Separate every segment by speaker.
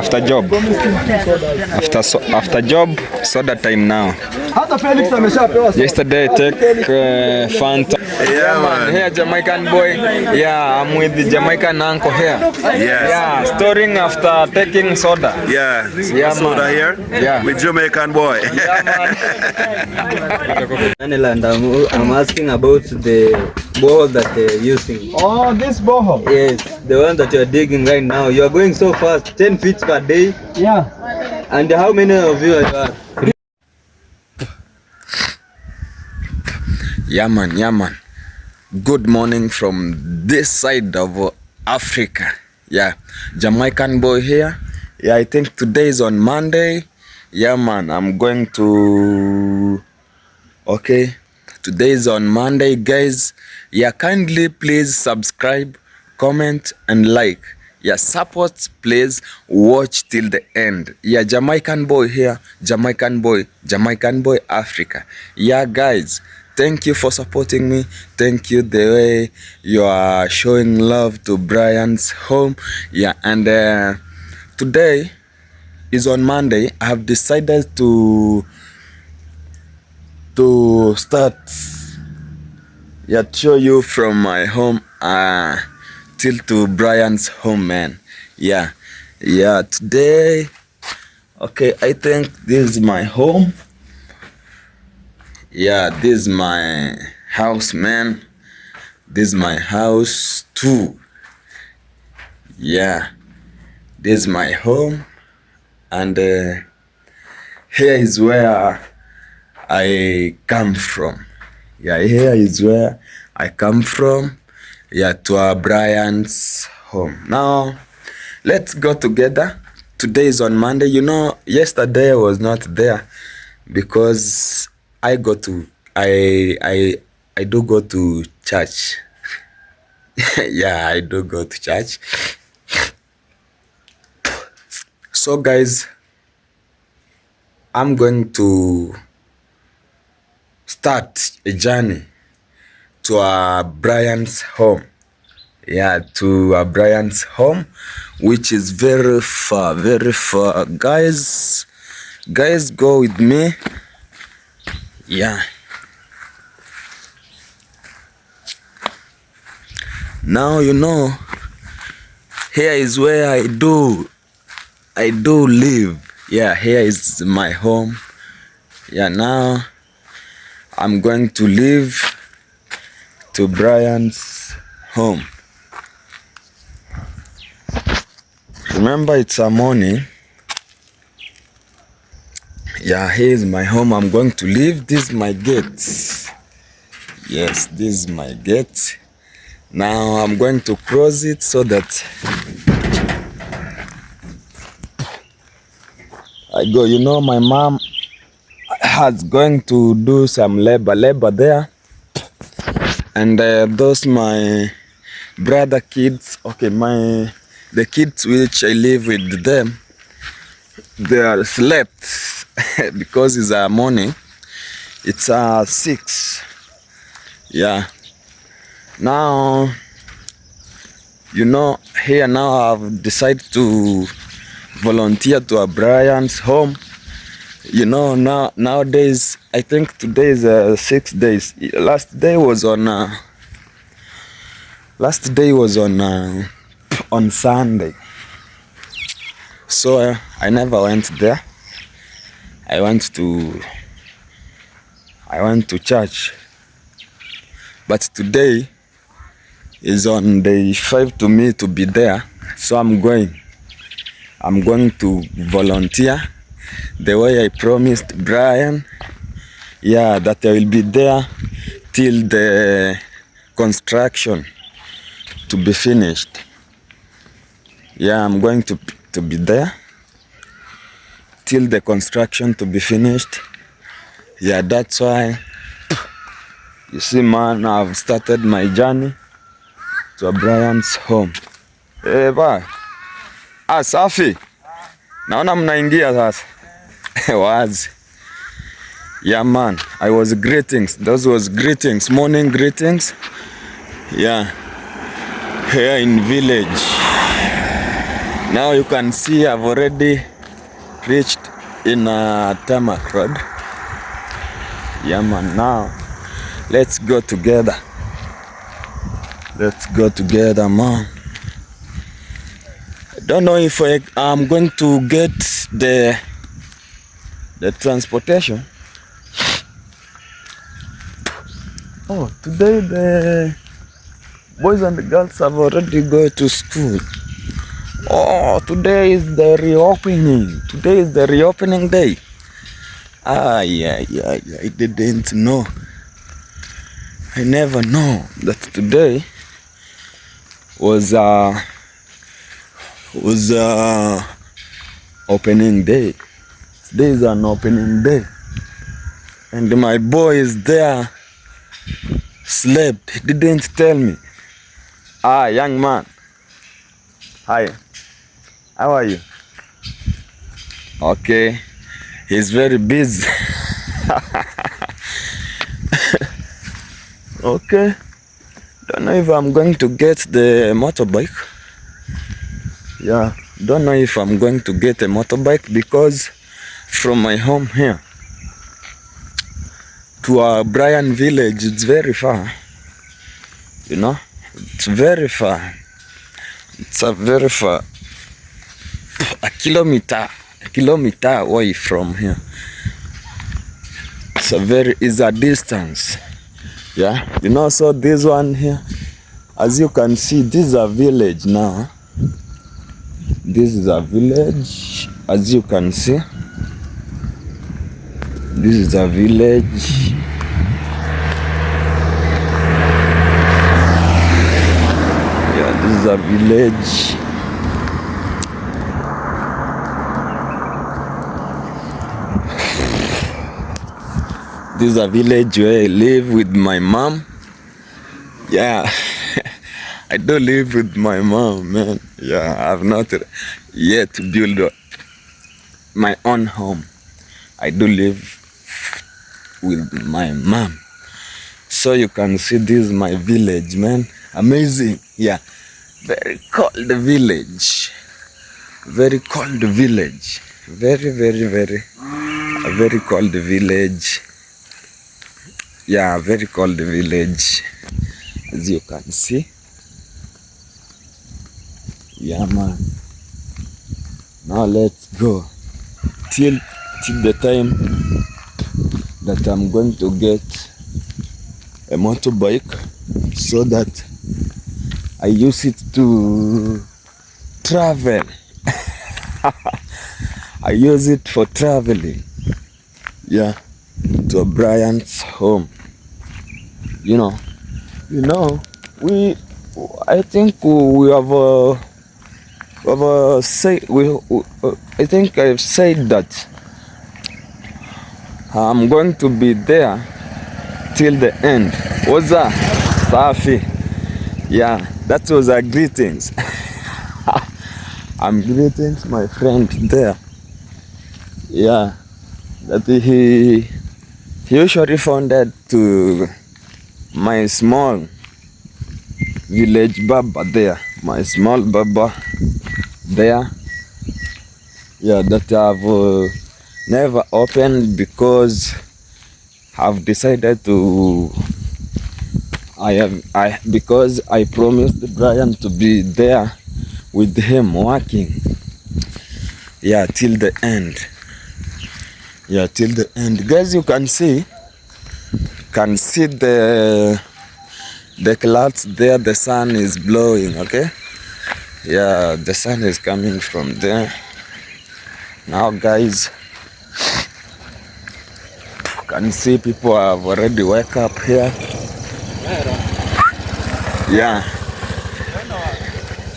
Speaker 1: After job. After job, soda time now. Yesterday take Fanta.
Speaker 2: Yeah, man.
Speaker 1: Here Jamaican boy. Yeah, I'm with the Jamaican uncle here.
Speaker 2: Yes.
Speaker 1: Yeah, storing after taking soda.
Speaker 2: Yeah.
Speaker 1: Yeah,
Speaker 2: Soda
Speaker 1: man.
Speaker 2: here.
Speaker 1: Yeah.
Speaker 2: With Jamaican boy.
Speaker 3: And I'm asking about the borehole that they're using.
Speaker 1: Oh, this borehole.
Speaker 3: Yes, the one that you're digging right now. You're going so fast, 10 feet per day.
Speaker 1: Yeah.
Speaker 3: And how many of you are?
Speaker 1: Yeah, man. Yeah, man. Good morning from this side of Africa. Yeah, Jamaican boy here. Yeah, I think today is on Monday. Yeah, man, I'm going to... Okay, today is on Monday, guys. Yeah, kindly please subscribe, comment and like. Yeah, support, please watch till the end. Yeah, Jamaican boy here, Jamaican boy Africa. Yeah, guys, thank you for supporting me. Thank you the way you are showing love to Brian's home. Yeah, and today is on Monday. I have decided to start, yeah, show you from my home till to Brian's home, man. Yeah, today, okay, I think this is my home. Yeah, this is my house, man. This is my house too. Yeah, this is my home, and here is where I come from. Yeah, here is where I come from. Yeah, to Brian's home. Now, let's go together. Today is on Monday. You know, yesterday I was not there because I do go to church. Yeah, I do go to church. So, guys, I'm going to start a journey to Brian's home. Yeah, to Brian's home, which is very far, guys. Go with me. Yeah, now you know, here is where I do live. Yeah, here is my home. Yeah, now I'm going to leave to Brian's home. Remember, it's a morning. Yeah, here's my home. I'm going to leave. This is my gate. Yes, this is my gate. Now I'm going to cross it so that I go. You know, my mom has going to do some labor there, and those my brother kids, okay, the kids which I live with them, they are slept because it's a morning. It's 6. Yeah, now you know, here now I've decided to volunteer to Brian's home. You know, nowadays, I think today is 6 days. Last day was on Sunday. So I never went there. I went to church. But today is on day 5 to me to be there. So I'm going to volunteer the way I promised Brian. Yeah, that I will be there till the construction to be finished. Yeah, I'm going to be there till the construction to be finished. Yeah, that's why, you see, man, I've started my journey to Brian's home. Bye. Safi. Naona mnaingia sasa. Was. Yeah, man, I was greetings. Those was greetings, morning greetings. Yeah, here in village. Now you can see I've already reached in a tarmac road. Yeah man, now let's go together. Let's go together, man. I don't know if I'm going to get the transportation. Oh, today the boys and the girls have already go to school. Oh, today is the reopening. Today is the reopening day. Yeah, I didn't know. I never know that today was opening day. Today is an opening day. And my boy is there, slept. He didn't tell me. Young man. Hi. How are you? Okay. He's very busy. Okay. Don't know if I'm going to get the motorbike. Yeah. Don't know if I'm going to get a motorbike because from my home here to our Brian village, it's very far. You know? It's very far. It's a very far. A kilometer away from here. It's a distance. Yeah, you know, so this one here, as you can see, this is a village now. This is a village, as you can see. This is a village. Yeah, this is a village. This is a village where I live with my mom. Yeah, I do live with my mom, man. Yeah, I've not yet built my own home. I do live with my mom. So you can see this is my village, man. Amazing. Yeah, very cold village. Very cold village. Very cold village. Yeah, very cold village, as you can see. Yeah, man. Now let's go till the time that I'm going to get a motorbike so that I use it to travel. I use it for traveling. Yeah, to Brian's home. I think we have I think I've said that I'm going to be there till the end. What's that? Safi. Yeah, that was our greetings. I'm greeting my friend there. Yeah, that he usually founded to my small village baba there. My small baba there. Yeah, that I've never opened because I've decided to. Because I promised Brian to be there with him working. Yeah, till the end. Yeah, till the end. Guys, you can see the clouds there. The sun is blowing. Okay. Yeah, the sun is coming from there. Now, guys, you can see people have already woke up here. Yeah.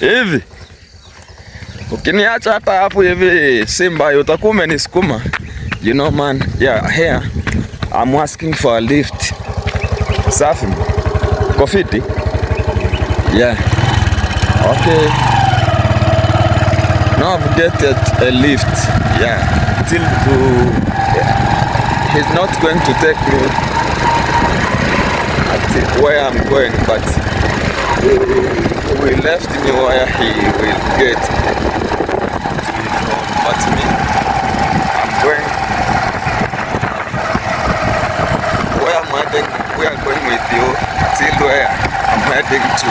Speaker 1: Hivi ukiniacha hata hapo hivi Simba utakuwa umenisukuma. You know, man. Yeah, here I'm asking for a lift. Safi. Kofiti. Yeah. Okay. Now I've get a lift. Yeah. Till to. Yeah. He's not going to take me at where I'm going, but he will left me where he will get. heading to.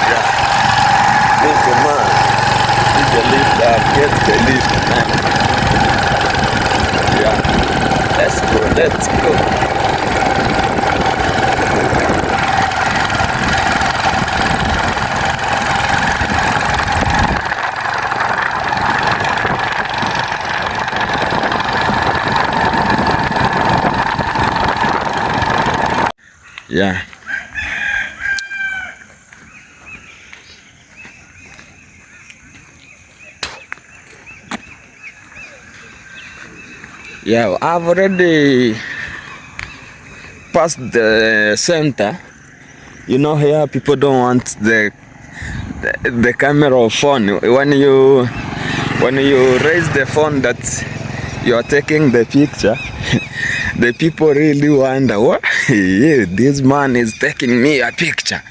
Speaker 1: Yeah. This the man. This the lift. Get the lift, man. Yeah. Let's go. Let's go. Yeah. Yeah, I've already passed the center. You know, here people don't want the camera or phone. When you raise the phone that you are taking the picture, the people really wonder, what? Yeah, this man is taking me a picture.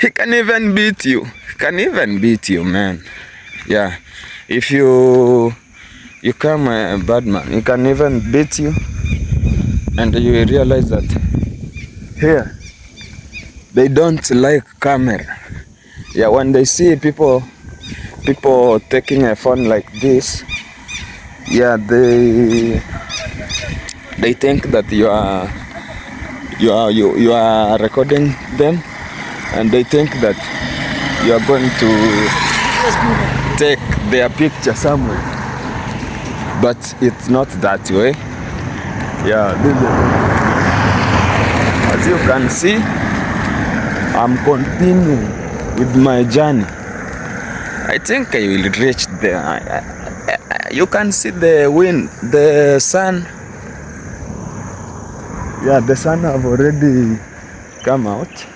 Speaker 1: He can even beat you. He can even beat you, man. Yeah. If you come a bad man, he can even beat you. And you realize that here, they don't like camera. Yeah, when they see people taking a phone like this, yeah, they think that you are recording them, and they think that you are going to take their picture somewhere, but it's not that way. Yeah, as you can see, I'm continuing with my journey. I think I will reach there. You can see the wind, the sun. Yeah, the sun have already come out.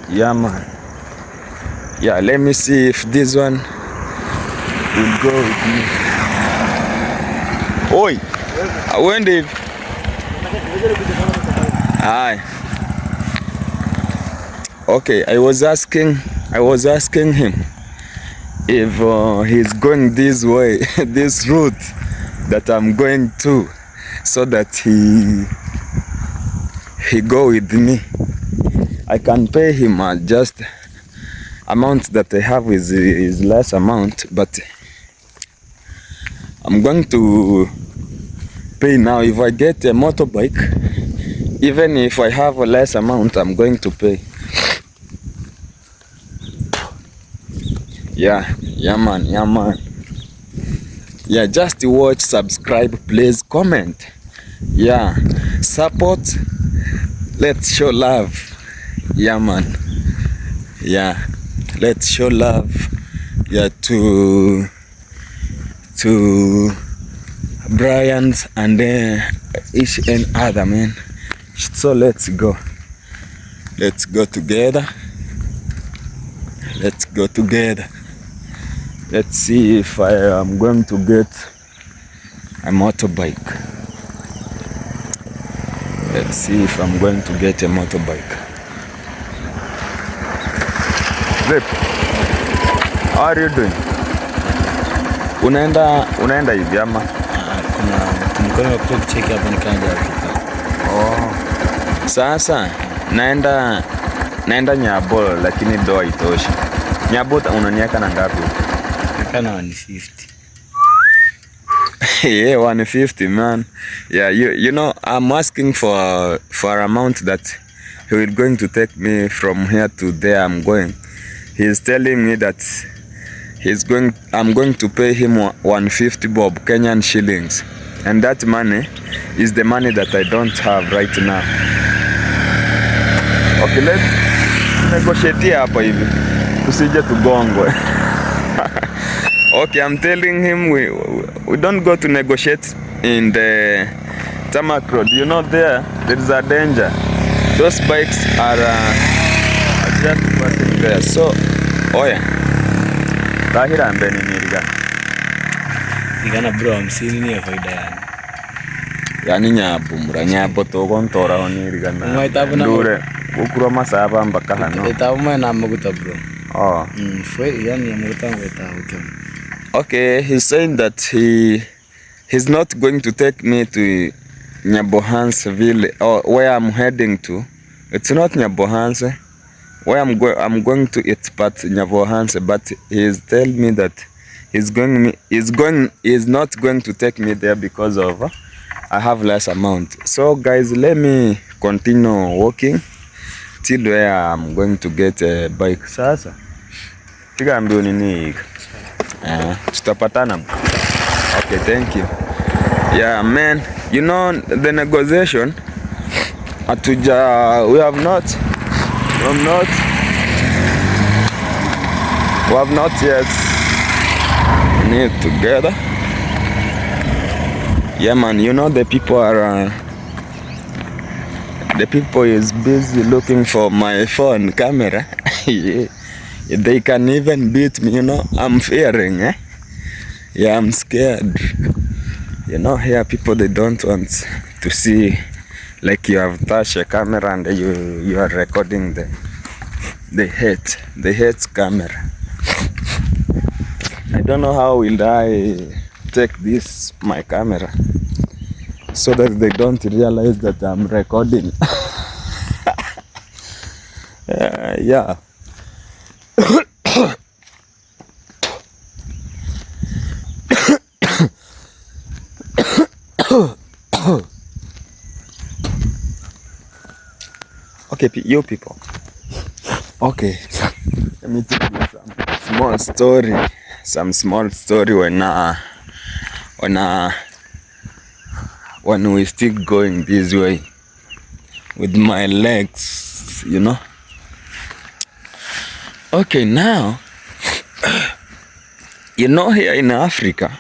Speaker 1: Yeah, man. Yeah, let me see if this one will go with me. Oi, when did? Hi. Okay, I was asking him if he's going this way, this route that I'm going to, so that he go with me. I can pay him just amount that I have is less amount, but I'm going to pay now. If I get a motorbike, even if I have a less amount, I'm going to pay. Yeah, man. Yeah, just watch, subscribe, please comment. Yeah, support. Let's show love. Yeah, man. Yeah, let's show love. Yeah, to Brian's and each and other, man. So let's go together. Let's see if I am going to get a motorbike. Let's see if I'm going to get a motorbike. Zip, how are you doing? Unaenda hivi ama?
Speaker 3: Kuna mkono wa kucheki hapa nikaanza Afrika.
Speaker 1: Oh. Sasa naenda Nyabolo lakini doa itoshi. Nyabota unaniaka na ngapi?
Speaker 3: Kana 150.
Speaker 1: Yeah, 150, man. Yeah, you know, I'm asking for amount that he will going to take me from here to there I'm going. He's telling me that I'm going to pay him 150 bob Kenyan shillings, and that money is the money that I don't have right now. Okay, let's negotiate hapa hivi tusije tugongwe. Okay, I'm telling him we don't go to negotiate in the tarmac road. You know, there is a danger. Those bikes are just passing there. So, oya, tahira mbeni niriga.
Speaker 3: Igana bro, msini ni ya faida yani.
Speaker 1: Yani nyapo togontora oniriga na.
Speaker 3: Mwaitabu na
Speaker 1: ndure ukuro masaba mpaka hano.
Speaker 3: Itabu mwe na maguta bro.
Speaker 1: Oh.
Speaker 3: Fwe yani ya maguta ngwetabu kemu.
Speaker 1: Okay, he's saying that he's not going to take me to Nyabohansville or where I'm heading to, It's not Nyabohanse. Where I'm going to eat but Nyabohanse, but he's telling me that he's not going to take me there because of I have less amount. So guys, let me continue walking till where I'm going to get a bike. Sasa piga mbio nini tutapatana. Okay, thank you. Yeah man, you know the negotiation we have not yet knit together. Yeah man, you know the people is busy looking for my phone camera. Yeah. They can even beat me, you know. I'm fearing, yeah, I'm scared. You know, here people, they don't want to see like you have touched a camera and you are recording them. They hate camera. I don't know how will I take this my camera so that they don't realize that I'm recording. Yeah. Okay, you people. Okay, let me tell you some small story when we still going this way with my legs, you know. Okay, now you know, here in Africa,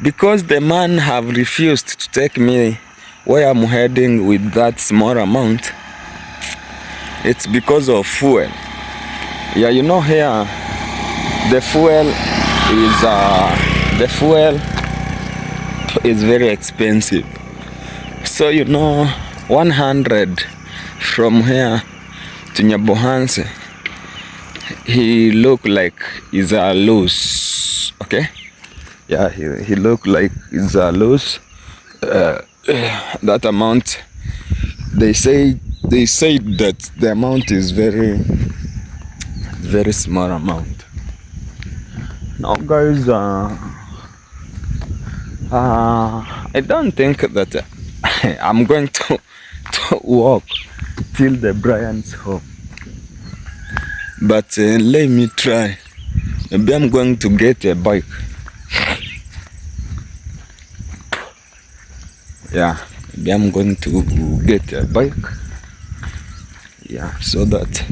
Speaker 1: because the man have refused to take me where I'm heading with that small amount, it's because of fuel. Yeah, you know, here the fuel is very expensive. So you know, 100 from here to Nyabohanse, he look like is a loss. Okay, yeah, he look like is a loss. That amount, they say that the amount is very small amount. Now guys, I don't think that I'm going to walk till the Brian's home, but let me try. Maybe I'm going to get a bike. Yeah, maybe I'm going to get a bike. Yeah, so that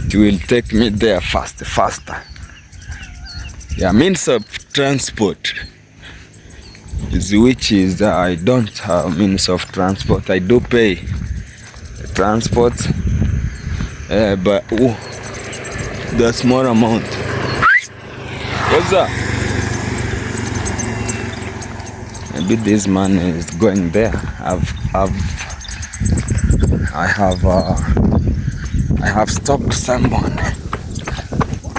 Speaker 1: it will take me there faster. Yeah, means of transport is I don't have means of transport. I do pay transport, but the small amount. What's that? Maybe this man is going there. I have stopped someone.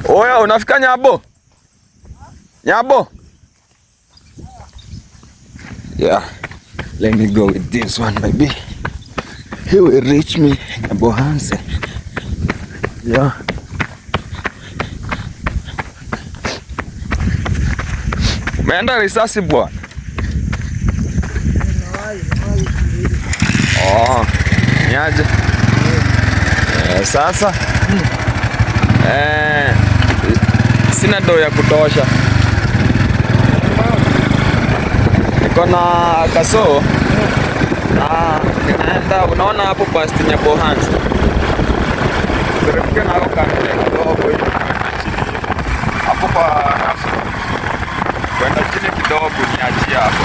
Speaker 1: Oya, unafika Nyabo? Nyabo? Yeah, let me go with this one, baby. He will reach me Nyabohanse. Yeah. Umeenda risasi bwana? Oh, niaje? Sasa sina doo ya kutosha. Niko na kasoo na ninaenda, unaona hapo past Nyabohanse. Teremke na huko kidogo hivi. Hapo kwa kwenda chini kidogo niachia hapo.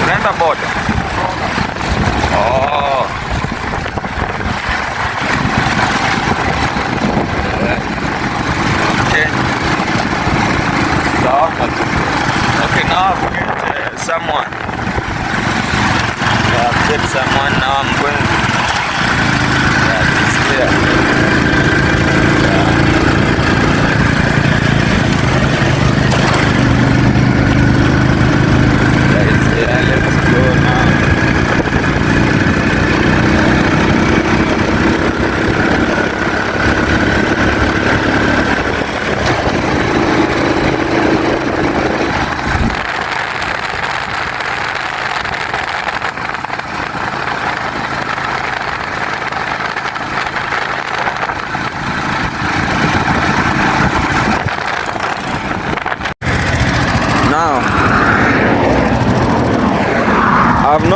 Speaker 1: Unaenda boda? Oh. Okay. Okay, now I've get someone. Yeah, I've get someone. Now I'm going. Yeah, it's clear. Yeah.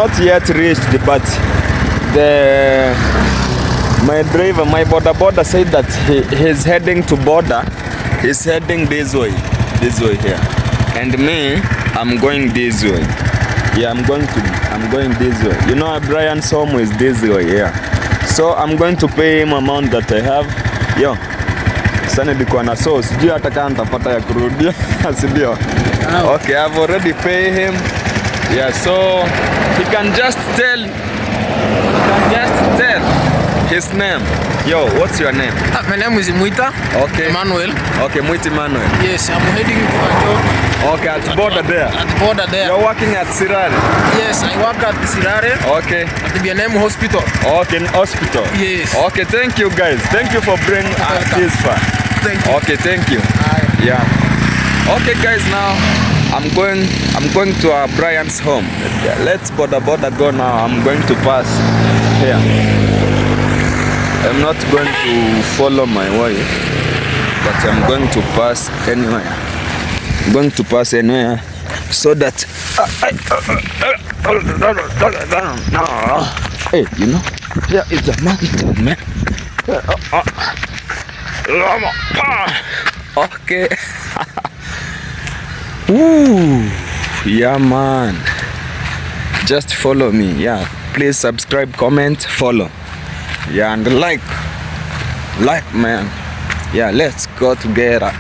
Speaker 1: not yet reached, but my driver, my border said that he's heading to border. He's heading this way here, and me, I'm going this way. Yeah, I'm going this way. You know, Brian's home is this way. Yeah, so I'm going to pay him amount that I have. Yo, sana nilikuwa na so sijui hata kama nitapata ya kurudia, si ndio? Okay, I've already paid him. Yeah, so he can just tell his name. Yo, what's your name?
Speaker 2: My name is Muita.
Speaker 1: Okay.
Speaker 2: Emmanuel.
Speaker 1: Okay, Muita Emmanuel.
Speaker 2: Yes, I'm heading to a job.
Speaker 1: Okay, at border there.
Speaker 2: At border there.
Speaker 1: You're working at Sirare?
Speaker 2: Yes, I work at Sirare.
Speaker 1: Okay.
Speaker 2: At the BNM hospital.
Speaker 1: Okay, in hospital.
Speaker 2: Yes.
Speaker 1: Okay, thank you guys. Thank you for bringing this far.
Speaker 2: Thank you.
Speaker 1: Okay, thank you. Yeah. Okay guys, now I'm going to Brian's home. Yeah, let's border go now. I'm going to pass here. I'm not going to follow my way, but I'm going to pass anywhere. I'm going to pass anywhere so that hey, you know, here is a mountain, man. Okay. Ooh, yeah man, just follow me. Yeah, please subscribe, comment, follow. Yeah, and like man. Yeah, let's go together.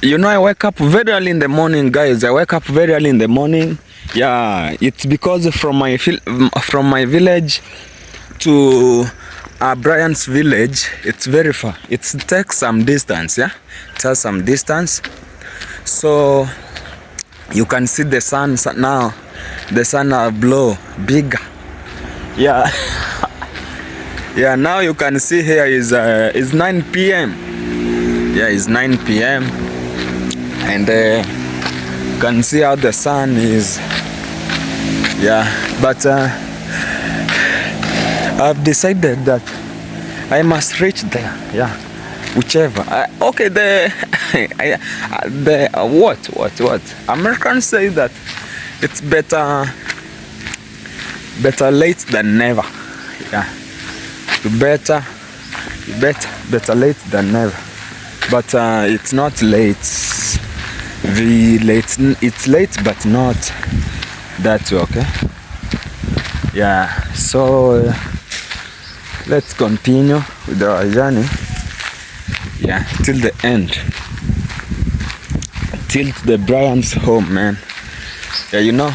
Speaker 1: You know, I wake up very early in the morning, guys. I wake up very early in the morning. Yeah, it's because from my village to Brian's village, it's very far. It takes some distance. Yeah, it has some distance. So you can see the sun now. The sun blow bigger. Yeah. Yeah, now you can see here is 9 p.m. Yeah, it's 9 p.m. and you can see how the sun is. Yeah, but I've decided that I must reach there. Yeah, whichever. Okay, what? Americans say that it's better late than never. Yeah, better late than never. But it's not late. It's late, but not that way. Okay. Yeah. So let's continue with our journey. Yeah, till the end, till the Brian's home, man. Yeah, you know.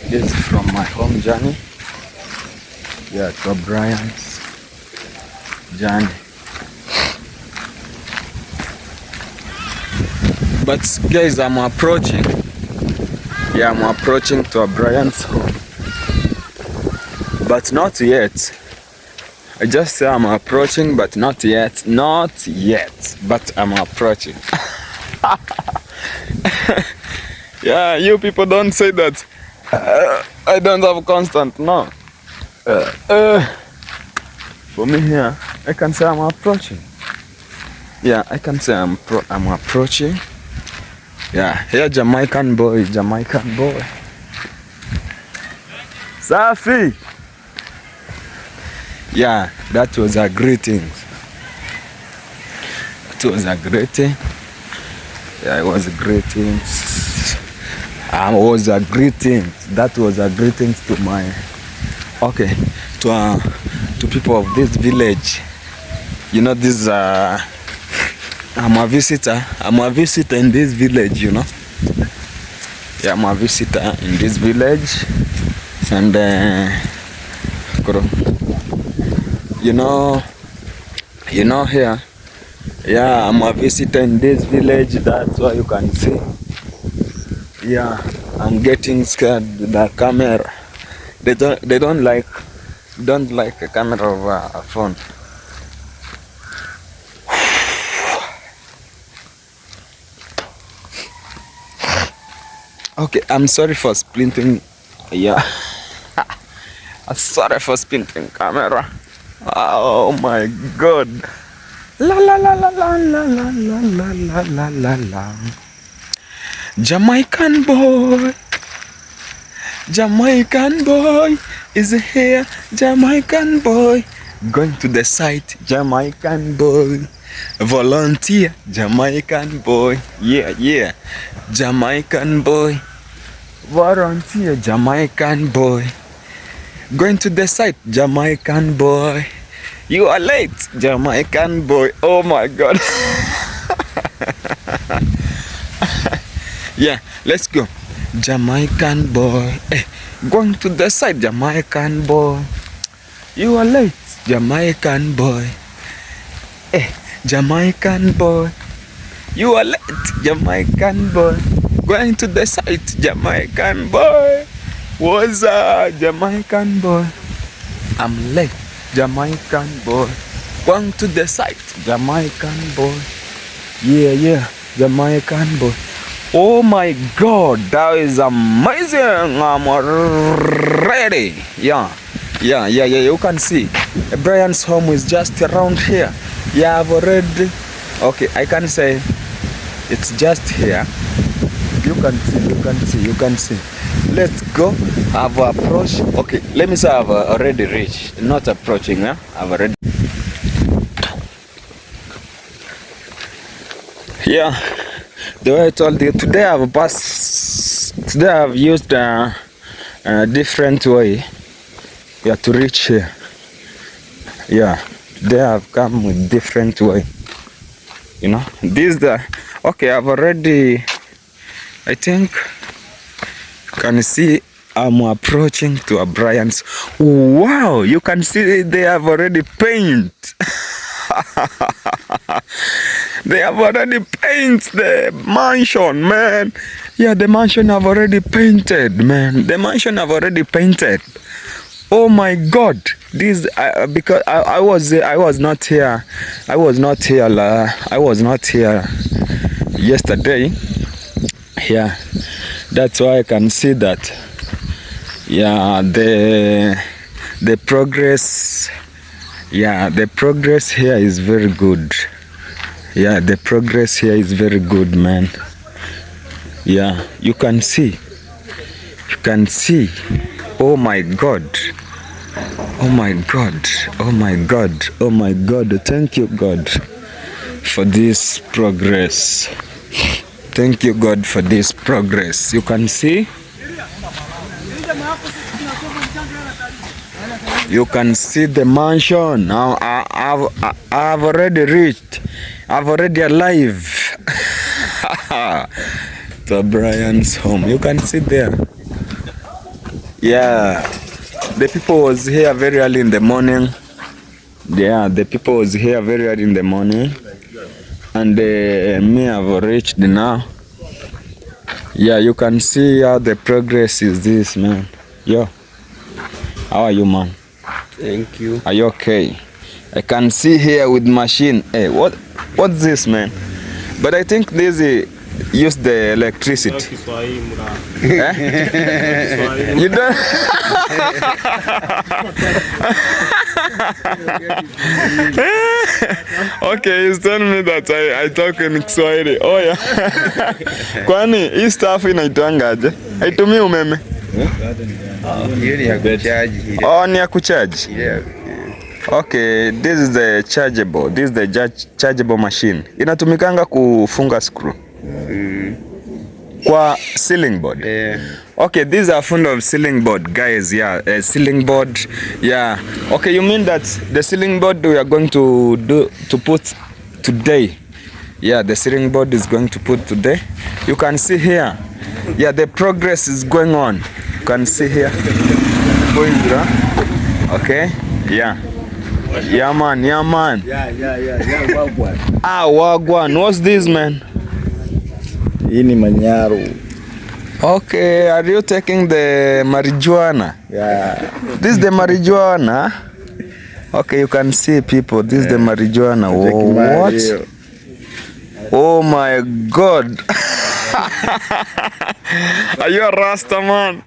Speaker 1: This is from my home journey. Yeah, to Brian's journey. But guys, I'm approaching. Yeah, I'm approaching to Brian's home. But not yet. I just say I'm approaching, but not yet. Not yet. But I'm approaching. Yeah, you people don't say that. I don't have constant, no. For me here, I can say I'm approaching. Yeah, I can say I'm approaching. Yeah, here Jamaican boy. Safi. Yeah, that was a greeting. Yeah, it was a greeting. That was a greeting to my, okay, to people of this village. You know, this I'm a visitor in this village, you know. Yeah, I'm a visitor in this village, and Skoro. You know here. Yeah, I'm a visitor in this village. That's why you can see. Yeah, I'm getting scared with the camera. They don't like a camera of a phone. Okay, I'm sorry for splinting. Yeah, I'm sorry for splinting camera. Oh my God. La la la la la la la la la la la la la. Jamaican boy is here. Jamaican boy going to the site. Jamaican boy volunteer. Jamaican boy, yeah. Jamaican boy volunteer. Jamaican boy going to the site. Jamaican boy, you are late. Jamaican boy, oh my God. Yeah, let's go. Jamaican boy, going to the side. Jamaican boy, you are late. Jamaican boy, Jamaican boy, you are late. Jamaican boy, going to the site. Jamaican boy, what's up? Jamaican boy, I'm late. Jamaican boy, going to the site. Jamaican boy, yeah. Jamaican boy. Oh my God, that is amazing. I'm ready. Yeah. You can see Brian's home is just around here. Yeah, I've already. Okay, I can say it's just here. You can see. Let's go. I've approached. Okay, let me say I've already reached. Not approaching, huh? I've already. Yeah. The way I told you, today I've used a different way, yeah, to reach here. Yeah, today I've come with different way. You know, okay. I've already, I think, you can see I'm approaching to a Brian's. Wow, you can see they have already paint. They have already painted the mansion, man. Yeah, the mansion have already painted, man. The mansion have already painted. Oh my God! This because I was not here. I was not here yesterday. Yeah, that's why I can see that. Yeah, the progress. Yeah, the progress here is very good. Yeah, the progress here is very good, man. Yeah, you can see. Oh my God. Thank you, God, for this progress. Thank you, God, for this progress. You can see. You can see the mansion. Now I've already reached. I've already arrived to Brian's home. You can see there. Yeah, the people was here very early in the morning. Yeah, the people was here very early in the morning, and me have reached now. Yeah, you can see how the progress is this, man. Yo, how are you, man?
Speaker 3: Thank you.
Speaker 1: Are you okay? I can see here with machine. Hey, what's this, man? But I think this use the electricity. You don't. Okay, he's telling me that I talk in Kiswahili. Oh yeah. Kwani hii stuff inaitwangaje? Haitumii umeme?
Speaker 3: Hiyo ni ya kuchaji.
Speaker 1: Oh, ni ya kuchaji.
Speaker 3: Yeah.
Speaker 1: Okay, this is the chargeable. This is the chargeable machine. Inatumikanga kufunga screw. Kwa ceiling board.
Speaker 3: Yeah.
Speaker 1: Okay, these are fond of ceiling board, guys. Yeah, ceiling board. Yeah. Okay, you mean that the ceiling board we are going to put today? Yeah, the ceiling board is going to put today. You can see here. Yeah, the progress is going on. You can see here. Okay? Yeah. Yeah, man. Yeah, man.
Speaker 3: Yeah, wagwan.
Speaker 1: Ah, wagwan. What's this, man?
Speaker 3: Hii ni Manyaru.
Speaker 1: Okay, are you taking the marijuana?
Speaker 3: Yeah.
Speaker 1: This is the marijuana. Okay, you can see people. This is the marijuana. Oh, what? Oh my God. Are you a Rasta, man?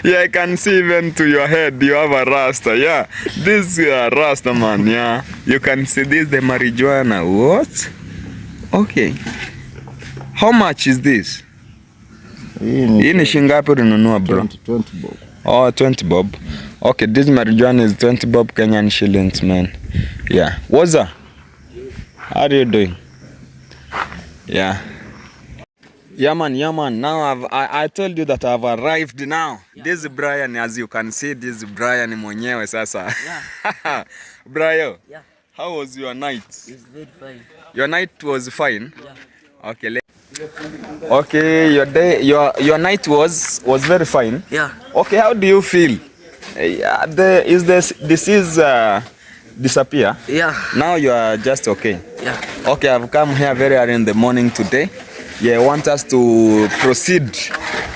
Speaker 1: Yeah, I can see even to your head you have a Rasta. Yeah, this is a Rasta, man. Yeah, you can see this the marijuana. What? Okay. How much is this? Hii ni shingapi unanunua, bro?
Speaker 3: 20 bob.
Speaker 1: Oh, 20 bob. Okay, this marijuana is 20 bob Kenyan shillings, man. Yeah. What's up? How are you doing? Yeah. Yeah, man. Now I told you that I've arrived now. Yeah. This is Brian, as you can see. This is Brian mwenyewe sasa. Yeah. Brian. Yeah. How was your night?
Speaker 4: It's very fine.
Speaker 1: Your night was fine?
Speaker 4: Yeah.
Speaker 1: Okay. Okay, your night was very fine.
Speaker 4: Yeah.
Speaker 1: Okay, how do you feel? Is this disease disappear?
Speaker 4: Yeah.
Speaker 1: Now you are just okay.
Speaker 4: Yeah.
Speaker 1: Okay, I've come here very early in the morning today. Yeah, I want us to proceed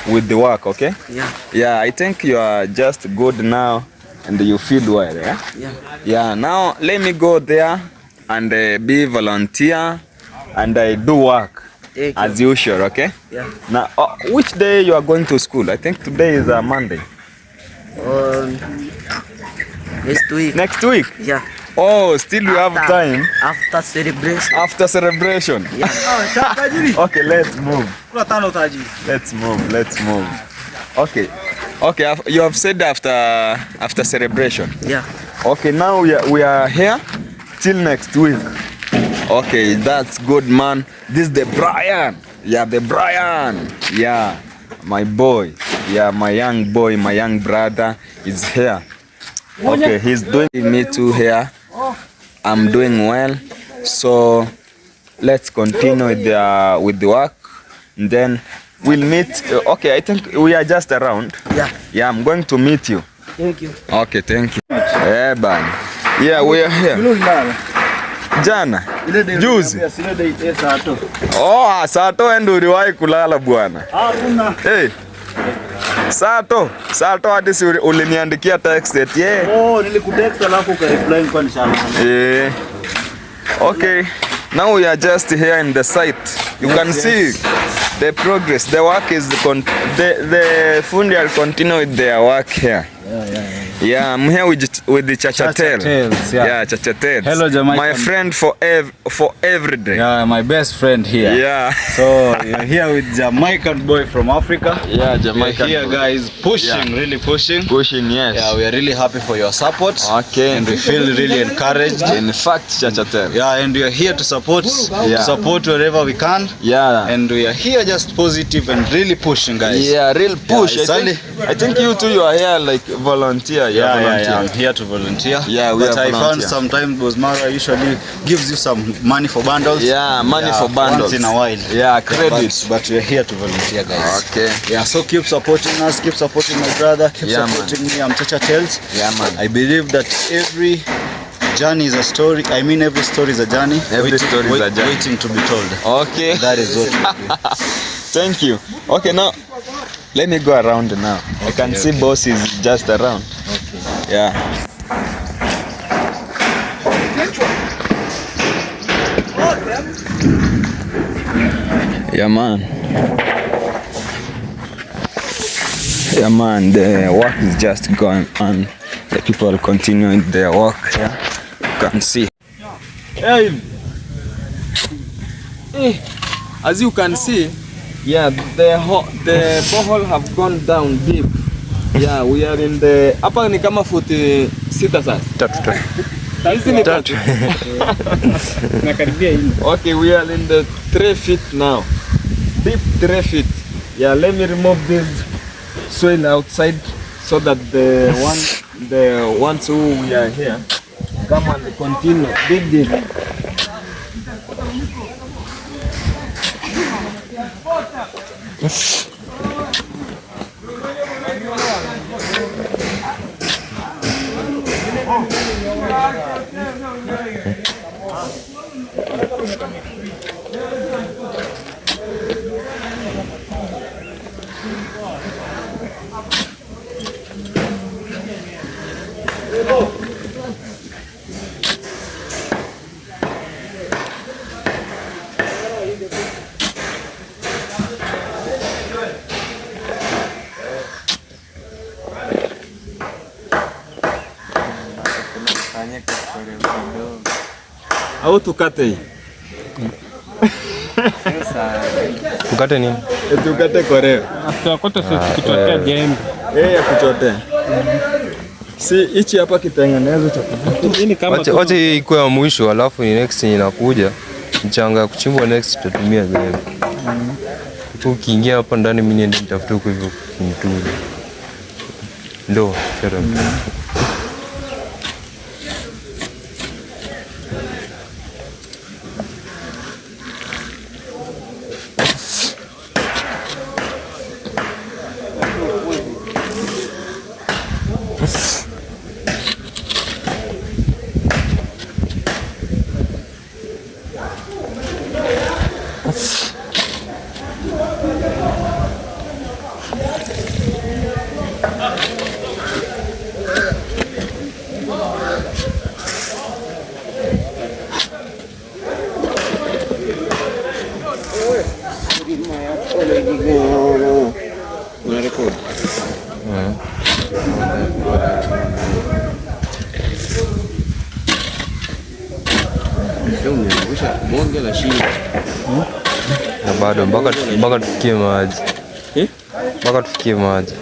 Speaker 1: with the work, okay?
Speaker 4: Yeah.
Speaker 1: Yeah, I think you are just good now and you feel well, yeah?
Speaker 4: Yeah.
Speaker 1: Yeah, now let me go there and be volunteer and I do work as usual, okay?
Speaker 4: Yeah.
Speaker 1: Now, which day you are going to school? I think today is a Monday.
Speaker 4: Next week.
Speaker 1: Next week?
Speaker 4: Yeah.
Speaker 1: Oh, still you have time.
Speaker 4: After celebration.
Speaker 1: After celebration.
Speaker 4: Yeah.
Speaker 1: Okay, let's move. Let's move. Okay, you have said after celebration.
Speaker 4: Yeah.
Speaker 1: Okay, now we are here till next week. Okay, that's good, man. This is the Brian. Yeah, the Brian. Yeah, my boy. Yeah, my young boy, my young brother is here. Okay, he's doing me too here. I'm doing well. So let's continue with the work. And then we'll meet. Okay, I think we are just around.
Speaker 4: Yeah.
Speaker 1: Yeah, I'm going to meet you.
Speaker 4: Thank you.
Speaker 1: Okay, thank you. Yeah, man. Yeah, we are here. Jana. Juzi. Oh, Sato ndio uliwahi kulala bwana. Hey. Sato hadi si uliniandikia text eti
Speaker 3: Oh, nilikutext alafu ukareply kwa nishala.
Speaker 1: Okay. Now we are just here in the site. You can see the progress. The work is the fundi will continue with their work here. Yeah, I'm here with the Chachatel. Yeah, Chachatel.
Speaker 3: Hello, Jamaican.
Speaker 1: My friend for every day.
Speaker 3: Yeah, my best friend here.
Speaker 1: Yeah.
Speaker 3: So you're here with Jamaican boy from Africa.
Speaker 1: Yeah, Jamaican.
Speaker 3: We're here,
Speaker 1: boy.
Speaker 3: guys, pushing, really pushing.
Speaker 1: Pushing, yes.
Speaker 3: Yeah, we are really happy for your support.
Speaker 1: Okay.
Speaker 3: And we feel really encouraged.
Speaker 1: In fact, Chachatel.
Speaker 3: Yeah, and we are here to support wherever we can.
Speaker 1: Yeah.
Speaker 3: And we are here just positive and really pushing, guys.
Speaker 1: Yeah, real push.
Speaker 3: Yeah,
Speaker 1: I think you two, you are here like volunteer.
Speaker 3: Yeah, I'm here to volunteer.
Speaker 1: Yeah,
Speaker 3: but I found sometimes Marwa usually gives you some money for bundles.
Speaker 1: Yeah, money for bundles.
Speaker 3: Once in a while.
Speaker 1: Yeah, credit.
Speaker 3: But we're here to volunteer, guys.
Speaker 1: Okay.
Speaker 3: Yeah, so keep supporting us, keep supporting my brother, keep supporting me. I'm Chacha Tales.
Speaker 1: Yeah, man.
Speaker 3: I believe that every journey is a story. I mean, every story is a journey.
Speaker 1: Every story is a journey.
Speaker 3: Waiting to be told.
Speaker 1: Okay.
Speaker 3: That is what we do.
Speaker 1: Thank you. Okay, now let me go around now. I can see boss is just around. Okay. Yeah. Yeah, man. Yeah, man. The work is just going on. The people are continuing their work. Yeah. You can see. Hey. As you can see, yeah, the borehole have gone down deep. Yeah, we are in the hapa ni kama futi sita sasa. Tatu. Okay, we are in the 3 feet now. Deep 3 feet. Yeah, let me remove this soil outside so that the ones who we are here come and continue. Dig deep. Au tukate hii?
Speaker 5: Tukate nini?
Speaker 1: Tukate koreo.
Speaker 2: Tuakote kuchotea jembe.
Speaker 1: Ya kuchotea. Si hichi hapa kitengenezo cha kuvuta.
Speaker 5: Wacha hii ikuwe ya mwisho, alafu ni next inakuja. Mchanga kuchimbwa next tutatumia jembe. Ukiingia hapa ndani mimi niende nitafute huko hivyo kimtuli. Ndo, sasa.
Speaker 3: Unarekodi? Sio umeangusha bonge la shimo.
Speaker 5: Na bado mpaka tufikie maji. Mpaka tufikie maji.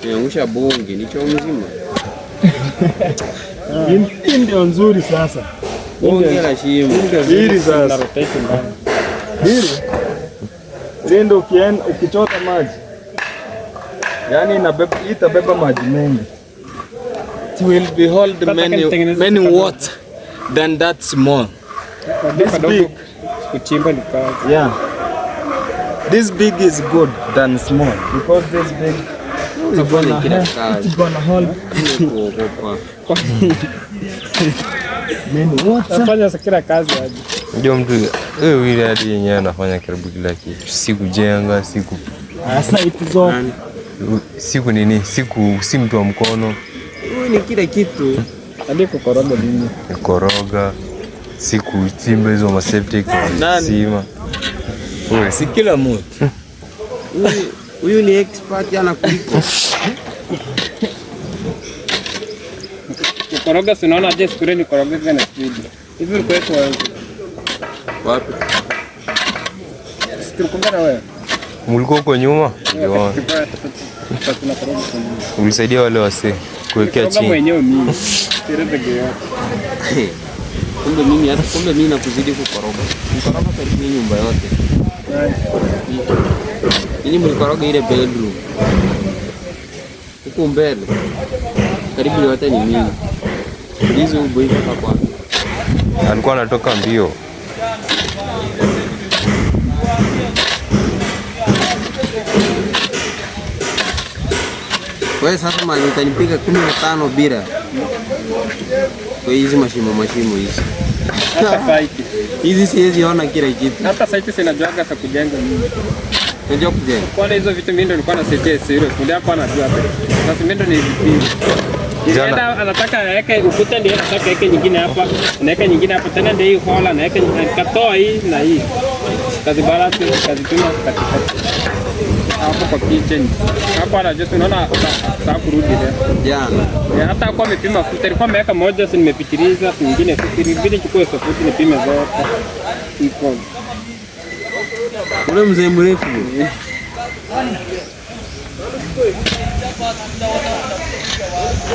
Speaker 3: Umeangusha bonge ni choo mzima.
Speaker 2: Hii ndio nzuri sasa.
Speaker 3: Bonge la shimo.
Speaker 1: Hili sasa. Hili ndio ukichota maji. Yaani itabeba maji mengi.
Speaker 2: It will behold many water than that small.
Speaker 1: This big.
Speaker 2: Kuchimba ni kazi.
Speaker 1: Yeah. This big is good than small because this big it's gonna hold many water.
Speaker 2: Nafanya kila kazi aje.
Speaker 5: Ndio mtu yule hadi yenyewe anafanya karibu kila kitu. Siku jenga, siku si mtu wa mkono.
Speaker 3: Huyu ni kila kitu.
Speaker 2: Hadi kukoroga nini?
Speaker 5: Kukoroga. Siku chimba hizo ma septic sima.
Speaker 3: Si kila mtu. Huyu ni expert yana kuliko.
Speaker 2: Kukoroga si unaona je sikure ni koroga na speed. Hivi uko
Speaker 3: wapi?
Speaker 2: Sikukungana wewe.
Speaker 5: Mulikuwa huko nyuma? Ndio. Ulisaidia wale wasee kuwekea chini. Kama
Speaker 2: mwenyewe mimi. Sirebe yote.
Speaker 3: Kumbe mimi nakuzidi kukoroga. Nikoroga karibu nyumba yote. Ili mlikoroga ile bedroom. Huko mbele. Karibu yote ni mimi. Hizo uboifa kwa.
Speaker 5: Alikuwa anatoka mbio.
Speaker 3: Wewe sasa mali utanipiga 15 bila. Kwa hizi mashimo hizi.
Speaker 2: Hata site.
Speaker 3: Hizi siwezi ona kila kitu.
Speaker 2: Hata site sinajuaga za kujenga mimi.
Speaker 3: Unajua kujenga?
Speaker 2: Kwa hizo vitu mimi ndio nilikuwa na suggest ile fundi hapa anajua hapa. Sasa mimi ndio nilipima. Jana anataka aweke ukuta ndio anataka aweke nyingine hapa, anaweka nyingine hapa tena ndio hii hola anaweka katoa hii na hii. Kazi balance kazi tuna katikati. Hapo kwa kitchen. Hapo anajua unaona sasa kurudi leo.
Speaker 3: Jana.
Speaker 2: Hata kwa amepima futa ilikuwa ameweka moja si nimepitiliza nyingine fikiri vile chukue tofauti nipime zote. Iko.
Speaker 3: Ule mzee mrefu.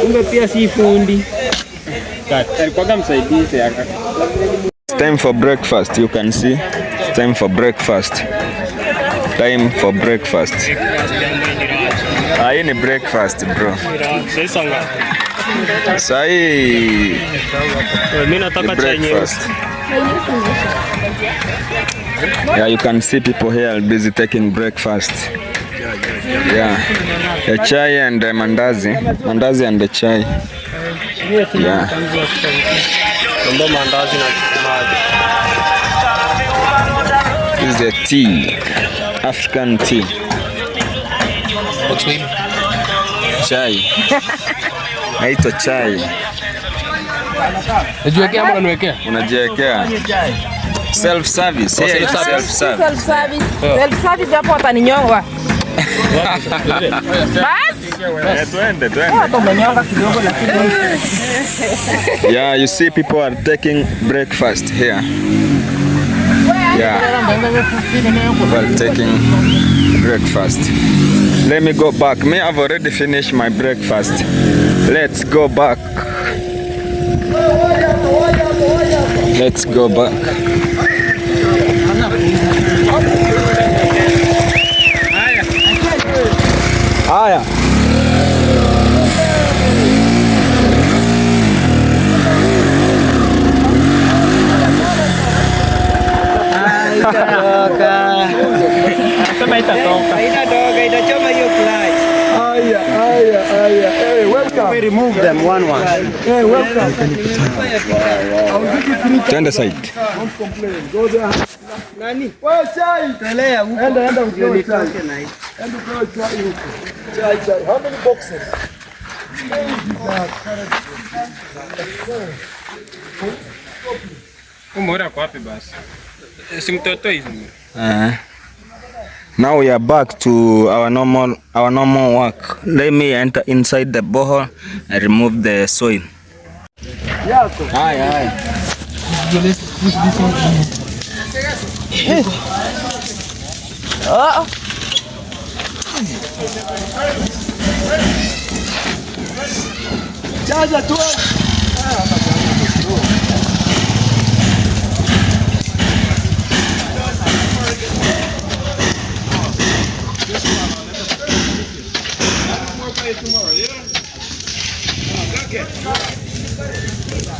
Speaker 3: Kumbe pia si fundi.
Speaker 2: Alikuwa msaidizi yaka.
Speaker 1: It's time for breakfast, you can see. It's time for breakfast. Time for breakfast. Hii ni breakfast bro. Sasa hii mimi nataka chai nyeusi. Yeah, you can see people here busy taking breakfast. Yeah, a chai and a mandazi and the chai. Yeah.
Speaker 2: Ndo mandazi na maji.
Speaker 1: This is a tea. African tea.
Speaker 5: What's name?
Speaker 1: Chai. Naitwa chai.
Speaker 2: Unajiwekea ama unaniwekea?
Speaker 1: Unajiwekea. Self service.
Speaker 2: Oh,
Speaker 1: Yeah,
Speaker 2: self
Speaker 1: self service.
Speaker 6: Self service. Self service hapo wataninyonga.
Speaker 1: Twende.
Speaker 6: Hapo umenyonga kidogo lakini.
Speaker 1: Yeah, you see people are taking breakfast here. Yeah. People are taking breakfast. Let me go back. Me, I've already finished my breakfast. Let's go back. Let's go back. Haya.
Speaker 2: Sema itatoka.
Speaker 4: Haitatoka, itachoma hiyo clutch.
Speaker 1: Aya. Hey, welcome.
Speaker 4: We remove them one.
Speaker 1: Hey, welcome. Twende side.
Speaker 4: Nani?
Speaker 1: Wewe chai.
Speaker 4: Tolea huko.
Speaker 1: Enda
Speaker 4: Ndio
Speaker 1: utoe chai.
Speaker 4: nitoke na hii.
Speaker 1: Enda utoe chai huko. Chai. How many boxes?
Speaker 2: Umeona kwa wapi basi? Si mtoto hizo.
Speaker 1: Now we are back to our normal work. Let me enter inside the borehole and remove the soil. Hi.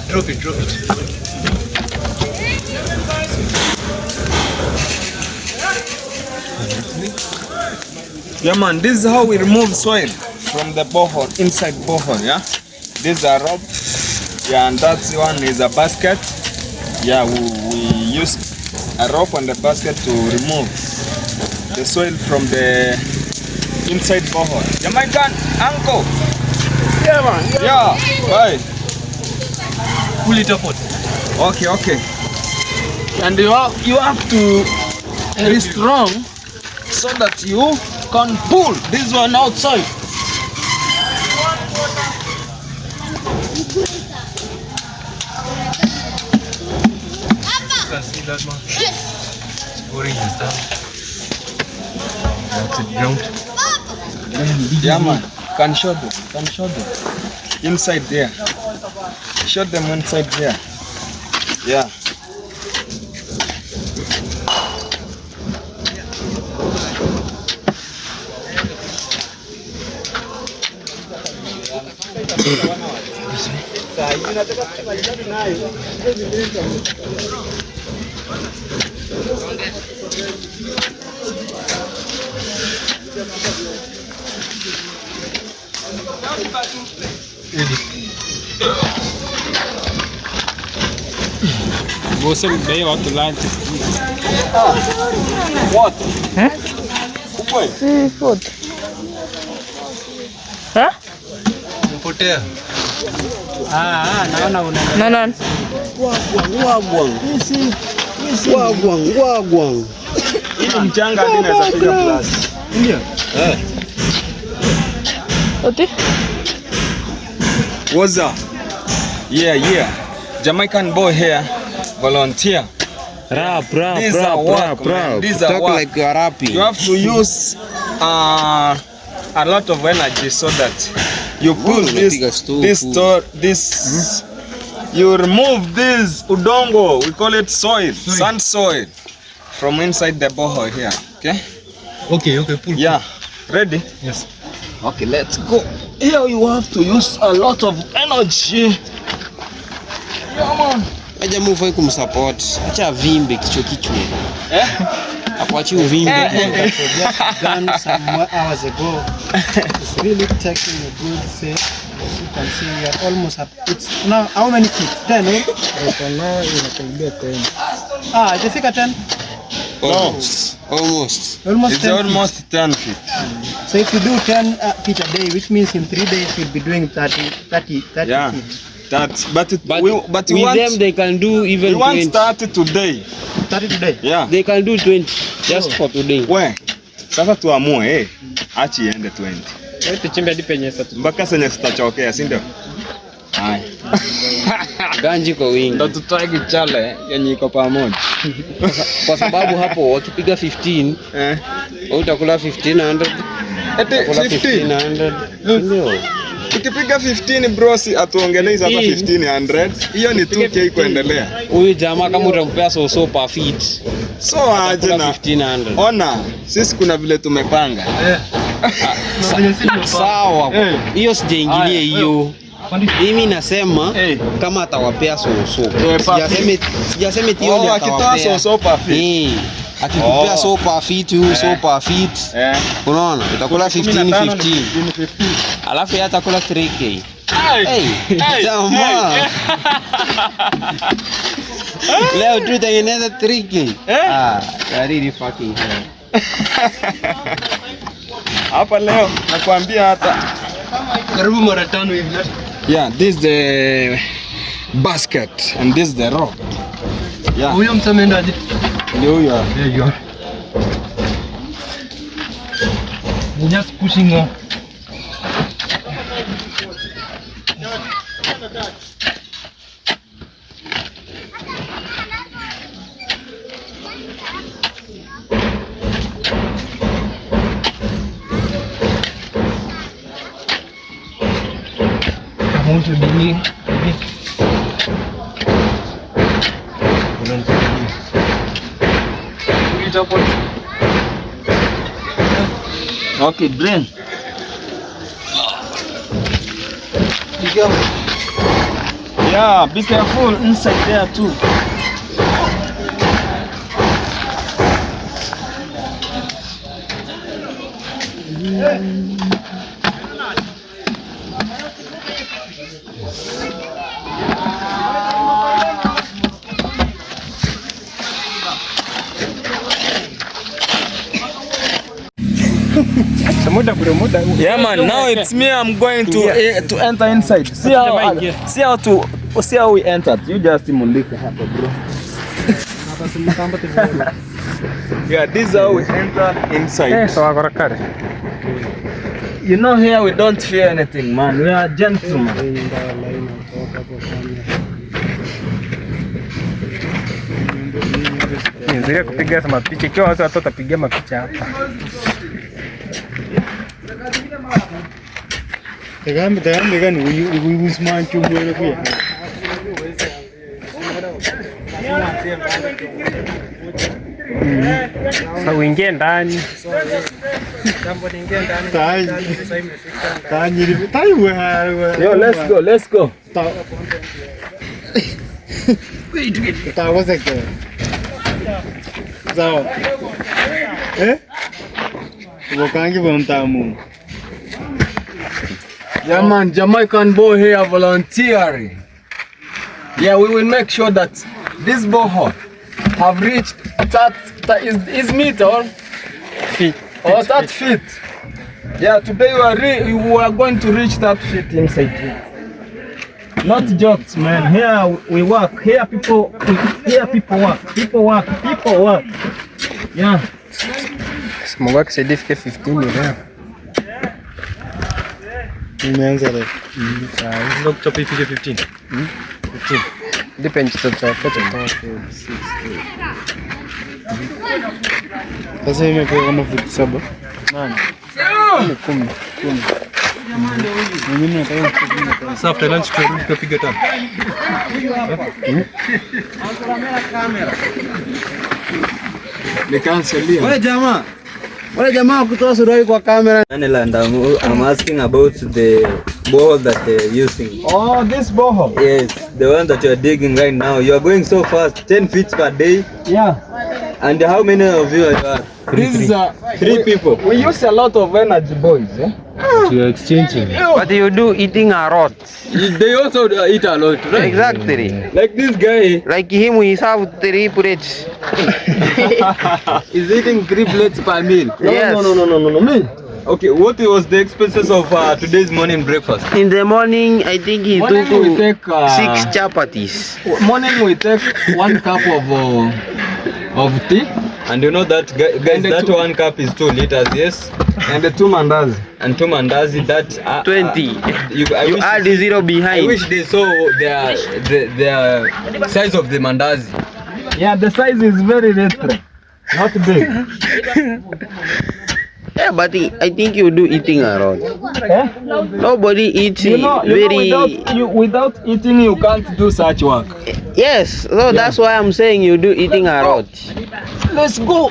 Speaker 5: Drop it.
Speaker 1: Yeah, man, this is how we remove soil from the borehole, inside borehole, yeah? These are rope, yeah, and that one is a basket. Yeah, we use a rope and a basket to remove the soil from the inside borehole. Jamaican uncle.
Speaker 2: Yeah, man.
Speaker 1: Yeah, right.
Speaker 5: Pull it apart.
Speaker 1: Okay.
Speaker 2: And you have to be strong
Speaker 1: So that you can pull this one outside.
Speaker 5: You can see that man. It's boring and stuff. That's it, ground.
Speaker 1: Yeah, man. Can show them. Inside there. Show them inside there. Yeah.
Speaker 2: Você veio outro lado.
Speaker 1: What?
Speaker 6: Seafood. Huh?
Speaker 5: Potea.
Speaker 2: Naona una.
Speaker 6: No.
Speaker 3: Wagwang.
Speaker 1: Hii mchanga inaweza piga plus.
Speaker 2: Ndio.
Speaker 6: Oti?
Speaker 1: What's up? Yeah. Jamaican boy here, volunteer. These are work, man. These are
Speaker 3: Talk
Speaker 1: work.
Speaker 3: like you are happy.
Speaker 1: You have to use a lot of energy so that you pull this. You remove this udongo. We call it soil, sand soil, from inside the borehole here. Okay.
Speaker 5: Pull.
Speaker 1: Yeah. Ready?
Speaker 5: Yes.
Speaker 1: Okay, let's go. Here you have to use a lot of energy. Yeah, man.
Speaker 3: Aja move kumsupport. Acha vimbe kichwa. Akuachi uvimbe.
Speaker 4: Done some hours ago. It's really taking a good fit. You can see we are almost at it's now how many feet? 10, right? For now inakaribia 10. Itafika 10?
Speaker 3: Almost.
Speaker 4: Almost
Speaker 1: It's
Speaker 4: 10
Speaker 1: almost 10 feet.
Speaker 4: So if you do 10 feet a day, which means in 3 days you'll be doing 30
Speaker 1: Yeah.
Speaker 4: feet.
Speaker 1: But we
Speaker 3: With
Speaker 1: want
Speaker 3: them they can do even
Speaker 1: we want
Speaker 3: 20.
Speaker 1: 30 today.
Speaker 4: 30 today?
Speaker 1: Yeah.
Speaker 3: They can do 20 just for today.
Speaker 1: We sasa tuamue achi iende 20
Speaker 2: Wewe tuchimbe hadi penye sasa.
Speaker 1: mpaka senye tutachokea, si ndio? Haya.
Speaker 3: Ganji kwa wingi.
Speaker 1: Ndio tutoe kichale yenye iko pamoja.
Speaker 3: Kwa sababu hapo wakipiga 15 utakula 1500.
Speaker 1: Eti
Speaker 3: Utakula
Speaker 1: 15.
Speaker 3: 1500. Ndio.
Speaker 1: Ukipiga 15 bro, si atuongelee hata 1500. Hiyo ni 2k kuendelea.
Speaker 3: Huyu jamaa kama utampea so per feet.
Speaker 1: So aje na
Speaker 3: 1500.
Speaker 1: ona, sisi kuna vile tumepanga.
Speaker 3: Sawa. Hiyo sijaingilia hiyo. Mimi nasema kama atawapea so. Sijasema eti
Speaker 1: Oh, akitoa so per feet.
Speaker 3: Akikupea so per feet, unaona utakula 15. Alafu yeye atakula 3k. Jamaa. Leo tutengeneza 3k. Really fucking hell.
Speaker 1: Hapa leo nakwambia hata
Speaker 3: Karibu mara 5 hivi.
Speaker 1: yeah, this is the basket and this is the rope. Yeah.
Speaker 3: Huyo msamendaje?
Speaker 1: Ndio huyo.
Speaker 3: There you are. We're just pushing on. Want to be
Speaker 1: Okay, drain. Yeah, be careful inside there too. Yeah man, now it's me. I'm going to enter inside. See how we entered. You just mulika hapa bro. Yeah, this is how we entered inside. You know here we don't fear anything, man. We are gentlemen.
Speaker 2: Nzile kupiga sama picha ikiwa watu watapiga mapicha hapa.
Speaker 4: Tegambe gani Usman chumwe kwa.
Speaker 2: Sasa uingie ndani.
Speaker 1: Yo, let's go.
Speaker 4: Taweza kwa. Sawa. Wakangi wantamu.
Speaker 1: Yeah man, Jamaican boy here volunteering. Yeah, we will make sure that this borehole have reached that is meter or feet or that feet. Yeah, today we are going to reach that feet inside here. Not jokes, man. Here we work. Here people work. People work. Yeah.
Speaker 2: Mungu akisaidie fike 15 leo.
Speaker 4: Imeanza leo.
Speaker 2: Ndio kutopa ifike 15. 15. Depende tutapata kwa 6.
Speaker 4: Sasa imefika kama futi 7.
Speaker 2: Nani? 10.
Speaker 4: Mimi nataka kupiga.
Speaker 2: Sasa after lunch tutapiga tano.
Speaker 1: Nikanselia.
Speaker 3: Wale jamaa kutoa suruali kwa kamera. And I'm asking about the borehole that they're using.
Speaker 1: Oh, this borehole.
Speaker 3: Yes, the one that you are digging right now. You are going so fast, 10 feet per day.
Speaker 1: Yeah.
Speaker 3: And how many of you are?
Speaker 1: This is
Speaker 3: 3 people.
Speaker 1: We use a lot of energy, boys.
Speaker 5: but we are exchanging.
Speaker 3: But you do eating a lot.
Speaker 5: They also eat a lot, right?
Speaker 3: Exactly.
Speaker 5: Like this guy.
Speaker 3: Like him, we have 3 plates.
Speaker 5: He's eating 3 plates per meal.
Speaker 3: Yes.
Speaker 5: No, man. Okay, what was the expenses of today's morning breakfast?
Speaker 3: In the morning, I think he
Speaker 5: Morning we
Speaker 3: took
Speaker 5: take
Speaker 3: 6 chapatis.
Speaker 5: Morning we take 1 cup of tea, and you know that guys, that 1 cup is 2 liters, yes.
Speaker 1: And the 2 mandazi.
Speaker 5: And 2 mandazi, that
Speaker 3: 20. You add the 0 behind.
Speaker 5: I wish they saw the size of the mandazi.
Speaker 1: Yeah, the size is very little, not big.
Speaker 3: Yeah, but I think you do eating a lot.
Speaker 1: Eh?
Speaker 3: Nobody eats very.
Speaker 1: Without eating, you can't do such work.
Speaker 3: Yes, so that's why I'm saying you do eating a lot.
Speaker 1: Let's go.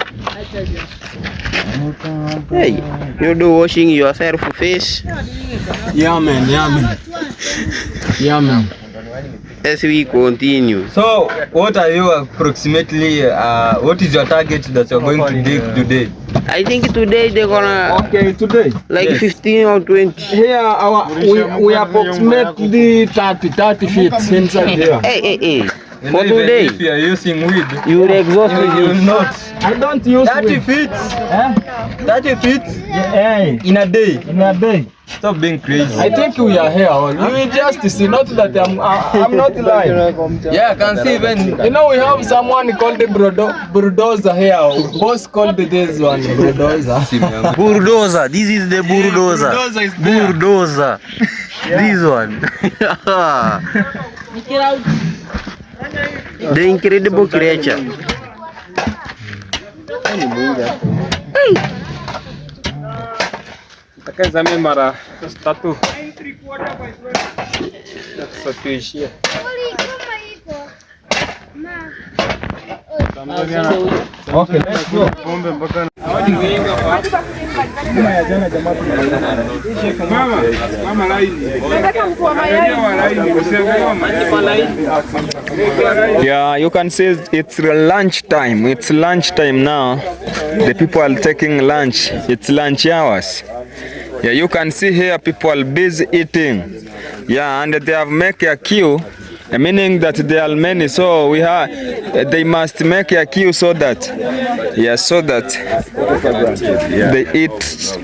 Speaker 3: Hey, you do washing yourself face.
Speaker 1: Yeah, man.
Speaker 3: As we continue.
Speaker 5: So, what are you approximately? What is your target that you're going to dig today?
Speaker 3: I think today they're gonna
Speaker 1: Today.
Speaker 3: like 15 or 20.
Speaker 1: Here, we approximately 30 feet inside here.
Speaker 3: Hey.
Speaker 5: You
Speaker 3: For
Speaker 5: know, even
Speaker 3: today,
Speaker 5: if you are using weed,
Speaker 3: you will exhaust
Speaker 5: you will
Speaker 3: it.
Speaker 5: not.
Speaker 1: I don't use
Speaker 5: 30
Speaker 1: weed.
Speaker 5: feet.
Speaker 1: Eh?
Speaker 5: 30 feet
Speaker 1: Hey,
Speaker 5: in a day.
Speaker 1: in a day.
Speaker 5: Stop being crazy.
Speaker 1: I think we are here. You will just see, not that I'm not lying.
Speaker 5: Yeah, I can see even.
Speaker 1: You know, we have someone called the bulldozer here. Boss called this one bulldozer.
Speaker 3: Bulldozer. This is the bulldozer. Bulldozer. This one. The incredible creature.
Speaker 2: Takazame mara 3. Sasa tuishie.
Speaker 1: Okay, let's go. Yeah, you can see it's lunch time. It's lunch time now. The people are taking lunch. It's lunch hours. Yeah, you can see here people busy eating. Yeah, and they have make a queue, meaning that there are many. So they must make a queue so that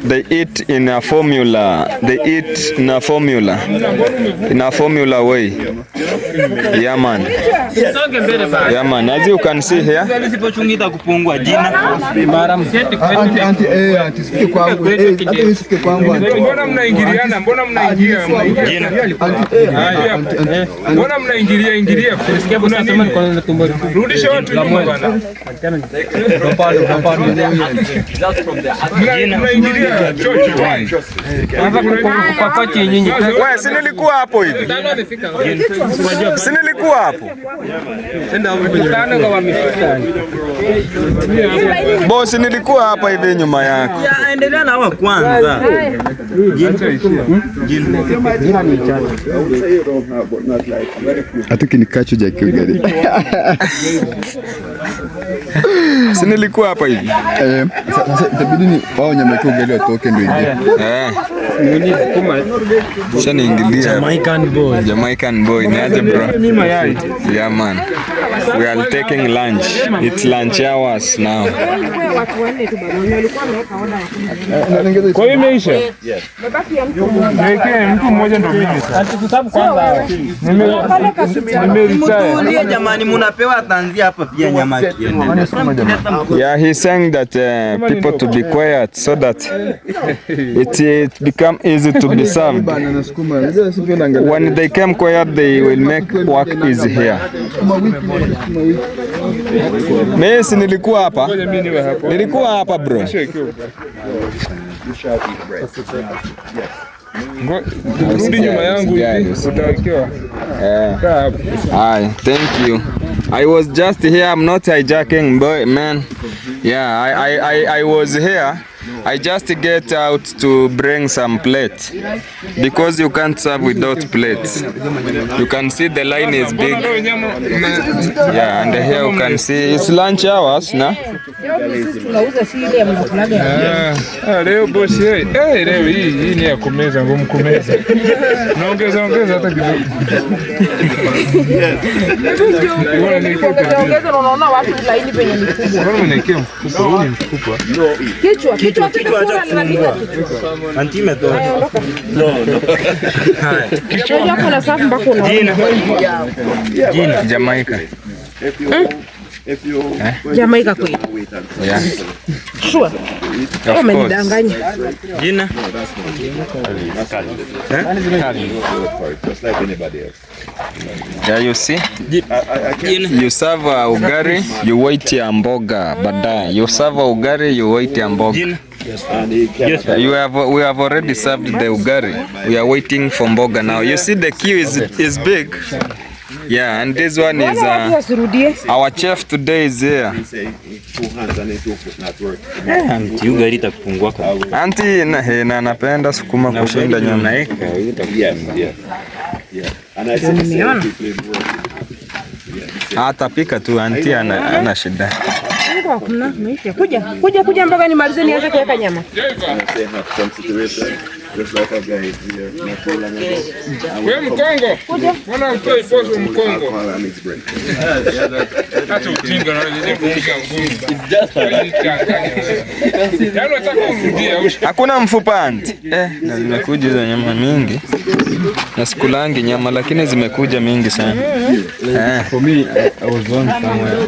Speaker 1: they eat in a formula. They eat in a formula way. Yeah, man. Yeah, man. As you can see here.
Speaker 2: Mbona mnaingilia? Rudisha watu nyuma bwana. Mnaingilia chocho.
Speaker 1: Wewe si nilikuwa hapo hivi. Si nilikuwa hapo. Bosi nilikuwa hapa hivi nyuma yako.
Speaker 3: Endelea na wa kwanza.
Speaker 1: Hatuki nikacho jaki ugari. Si nilikuwa hapa hivi. Sasa itabidi ni wao nyama yake ugali watoke ndio ingie. Sasa niingilia. Jamaican boy. Ni aje bro? Yeah man. We are taking lunch. It's lunch hours now.
Speaker 2: Kwa hiyo imeisha? Niwekee mtu mmoja ndio mimi sasa.
Speaker 3: Nimeritaya. Jamani mnapewa tanzia hapa pia nyama kiende.
Speaker 1: Yeah, he's saying that people to be quiet so that it become easy to be served. When they come quiet, they will make work easy here. Mimi nilikuwa hapa. Nilikuwa hapa bro.
Speaker 2: Rudi nyuma yangu hivi utawekewa.
Speaker 1: Thank you. I was just here. I'm not hijacking, boy, man. Yeah, I was here. I just get out to bring some plates because you can't serve without plates. You can see the line is big. Yeah, and here you can see it's lunch hours now.
Speaker 6: Tunauza si ile mnakulaga.
Speaker 7: Leo bosi, leo hii ni ya kumeza, ngumu kumeza. Naongeza hata kidogo.
Speaker 6: Ongeza unaona watu laini penye ni kubwa.
Speaker 7: Mbona unaekea mfuko? Huu ni mfuko.
Speaker 6: Kichwa kinakula
Speaker 3: Antime to.
Speaker 6: Kichwa hapo na safu mpaka unaona.
Speaker 1: Jina Jamaica.
Speaker 6: Jamaica kweli.
Speaker 1: Yeah.
Speaker 6: Sure. Umenidanganya.
Speaker 3: Jina?
Speaker 1: Yeah, you see? You serve ugari, you wait ya mboga baadaye. You serve ugari, you wait ya mboga. We have already served the ugari. We are waiting for mboga now. You see the queue is big. Yeah, and this one is our chef today is here.
Speaker 3: Auntie ugari itakupungua kwa.
Speaker 1: Auntie na anapenda sukuma kushinda nyama. Atapika tu, auntie ana shida.
Speaker 6: Hakuna maisha. Kuja mpaka nimalize nianze kuweka nyama.
Speaker 7: Wewe Mkongo. Mbona utoi pozo Mkongo? Hata ujinga na ile kupiga ngumi. It's just
Speaker 1: hakuna mfupa anti. Na zimekuja hizo nyama mingi. Na sikulangi nyama lakini zimekuja mingi sana. For me, I was born somewhere.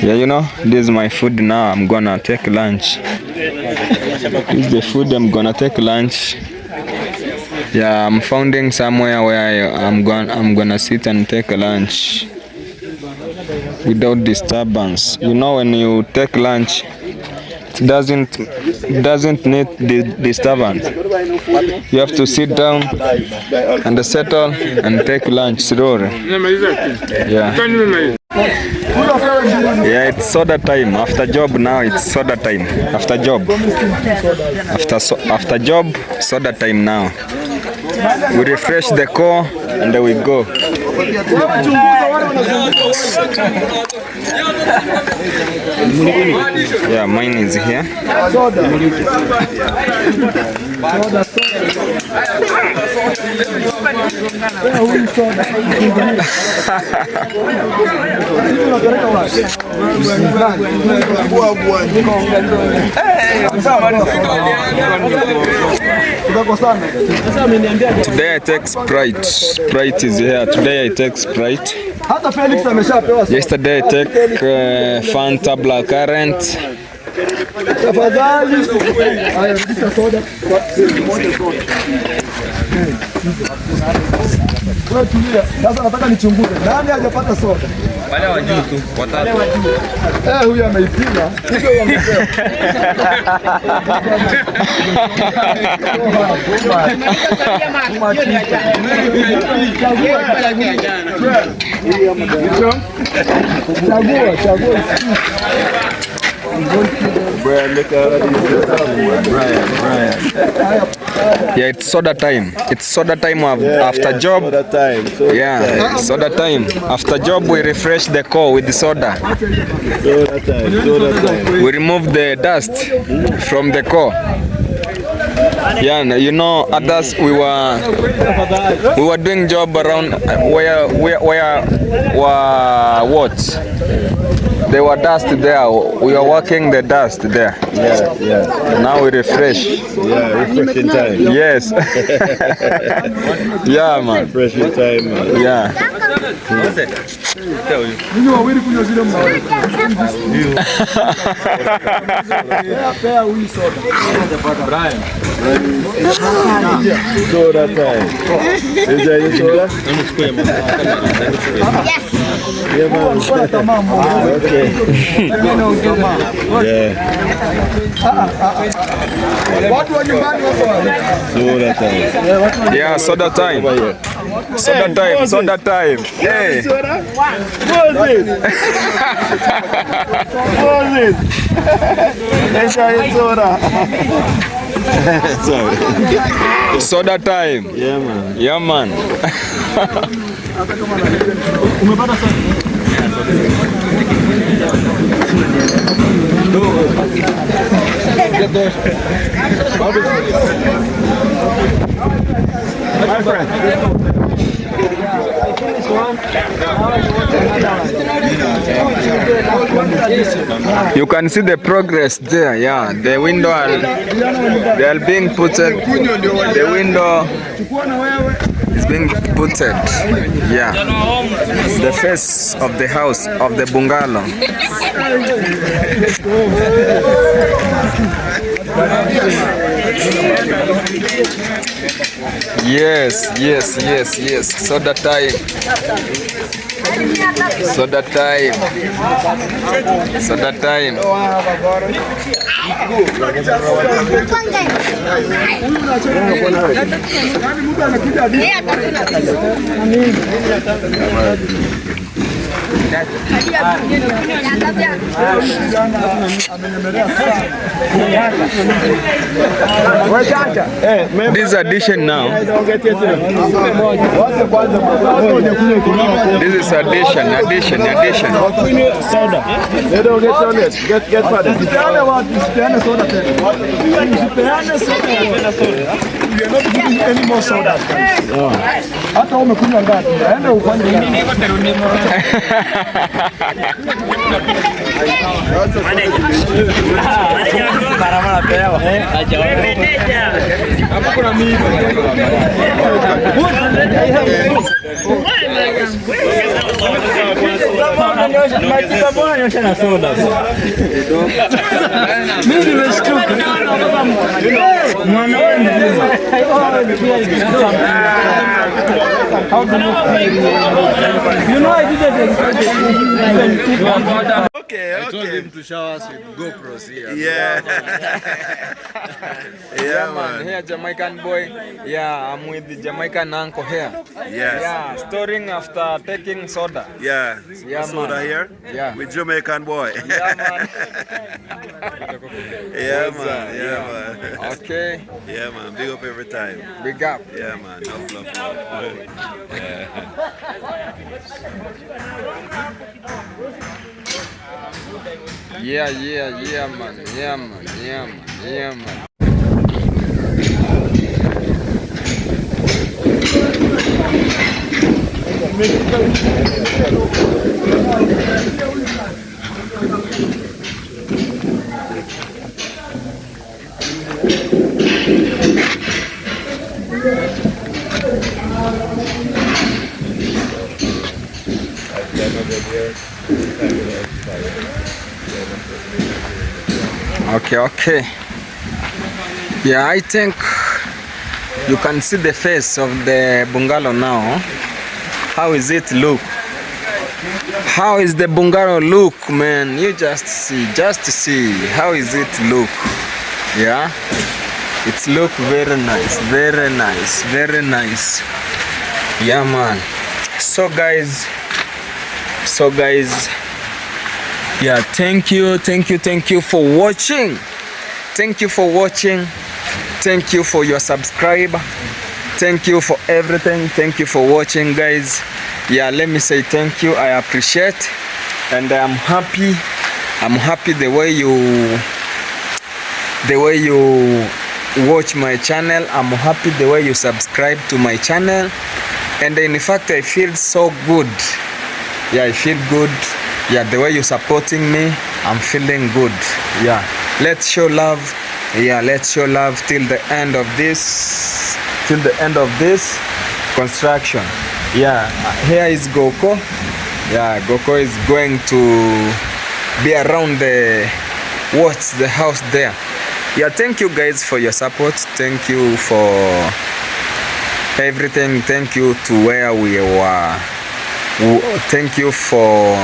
Speaker 1: Yeah, you know, this is my food now. I'm gonna take lunch. This is the food I'm gonna take lunch. Yeah, I'm finding somewhere where I'm gonna sit and take lunch without disturbance. You know, when you take lunch, it doesn't need disturbance. You have to sit down and settle and take lunch slowly. Yeah. Yeah, it's soda time. After job now, it's soda time. After job. After job, soda time now. We refresh the core and then we go. Yeah, mine is here. Today I take Sprite. Sprite is here. Today I take Sprite. Yesterday I take Fanta Blackcurrant.
Speaker 8: Sasa nataka nichunguze nani hajapata soda.
Speaker 5: Wale wa juu tu, watatu.
Speaker 8: Huyu ameipima. Chagua.
Speaker 1: Yeah, it's soda time. It's soda time after job. Yeah, soda time. After job, we refresh the core with the soda. We remove the dust from the core. Yeah, you know, others we were doing job around where what? There were dust there. We are working the dust there.
Speaker 8: Yeah.
Speaker 1: Now we refresh.
Speaker 8: Yeah, refreshing time.
Speaker 1: Yes. Yeah, man.
Speaker 8: Refreshing time, man.
Speaker 1: Yeah.
Speaker 8: Soda time. Is that your soda?
Speaker 6: Yes.
Speaker 8: Yeah, man. Okay. Yeah. Soda time.
Speaker 1: Yeah, soda time. Soda time. Hey. Soda time.
Speaker 8: Yeah, man.
Speaker 1: Yeah, man.
Speaker 8: My friend.
Speaker 1: You can see the progress there. Yeah, the window they are being putted. The window is being putted. Yeah, the face of the house of the bungalow. Yes. Soda time. This addition now. This is addition.
Speaker 8: Soda. They don't get on it. Get further. We are not giving any more soda. Hata umekunywa ngapi? Aenda ufanye nini?
Speaker 3: Barabara pewa.
Speaker 8: Hapo kuna mimi.
Speaker 3: Nyosha na soda.
Speaker 8: Mimi nimeshtuka.
Speaker 3: How do you feel? You know I didn't expect it.
Speaker 8: Okay.
Speaker 5: I told him to shower us with GoPros here.
Speaker 8: Yeah.
Speaker 1: Yeah, man. Here, Jamaican boy. Yeah, I'm with the Jamaican uncle here.
Speaker 8: Yes.
Speaker 1: Yeah, storing after taking soda.
Speaker 8: Yeah.
Speaker 1: Yeah,
Speaker 8: Soda
Speaker 1: man.
Speaker 8: here.
Speaker 1: Yeah.
Speaker 8: With Jamaican boy.
Speaker 1: Yeah, man.
Speaker 8: Yeah, man.
Speaker 1: Okay.
Speaker 8: Yeah, man. Big up every time.
Speaker 1: Big up.
Speaker 8: Yeah, man. Love.
Speaker 1: Yeah, man. Okay. Yeah, I think you can see the face of the bungalow now. How is it look? How is the bungalow look, man? You just see. How is it look? Yeah, it look very nice. Yeah, man. So guys, yeah, thank you for watching. Thank you for your subscribe. Thank you for everything. Thank you for watching, guys. Yeah, let me say thank you. I appreciate, and I'm happy the way you watch my channel. I'm happy the way you subscribe to my channel, and in fact I feel so good. Yeah, I feel good. Yeah, the way you're supporting me, I'm feeling good. Yeah, let's show love. Yeah, let's show love till the end of this construction. Yeah, here is Goko. Yeah, Goko is going to be around the house there. Yeah, thank you guys for your support. Thank you for everything. Thank you to where we were. Thank you for...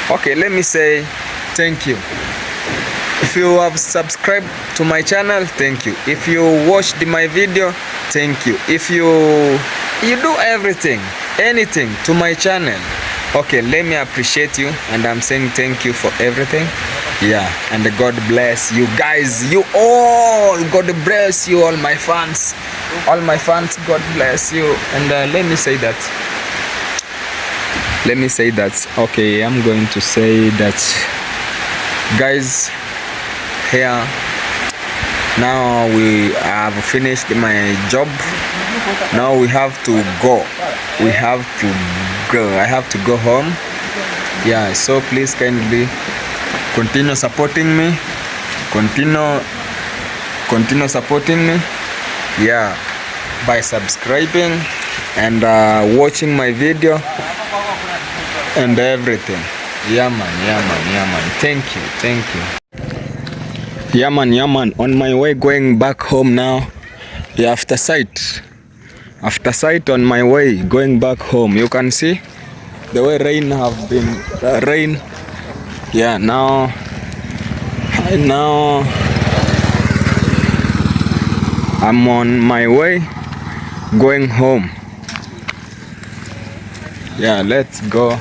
Speaker 1: Okay, let me say thank you. If you have subscribed to my channel, thank you. If you watched my video, thank you. If you do anything to my channel, okay, let me appreciate you, and I'm saying thank you for everything. Yeah, and God bless you guys, you all. God bless you, all my fans. God bless you. And let me say that let me say that, okay, I'm going to say that, guys, here now we have finished my job. Now we have to go. I have to go home. Yeah, so please kindly continue supporting me. Continue supporting me. Yeah, by subscribing and watching my video and everything. Yeah man. Thank you. Yeah man, on my way going back home now. Yeah, after sight on my way going back home. You can see the way rain have been rain. Yeah, now I'm on my way going home. Yeah, let's go.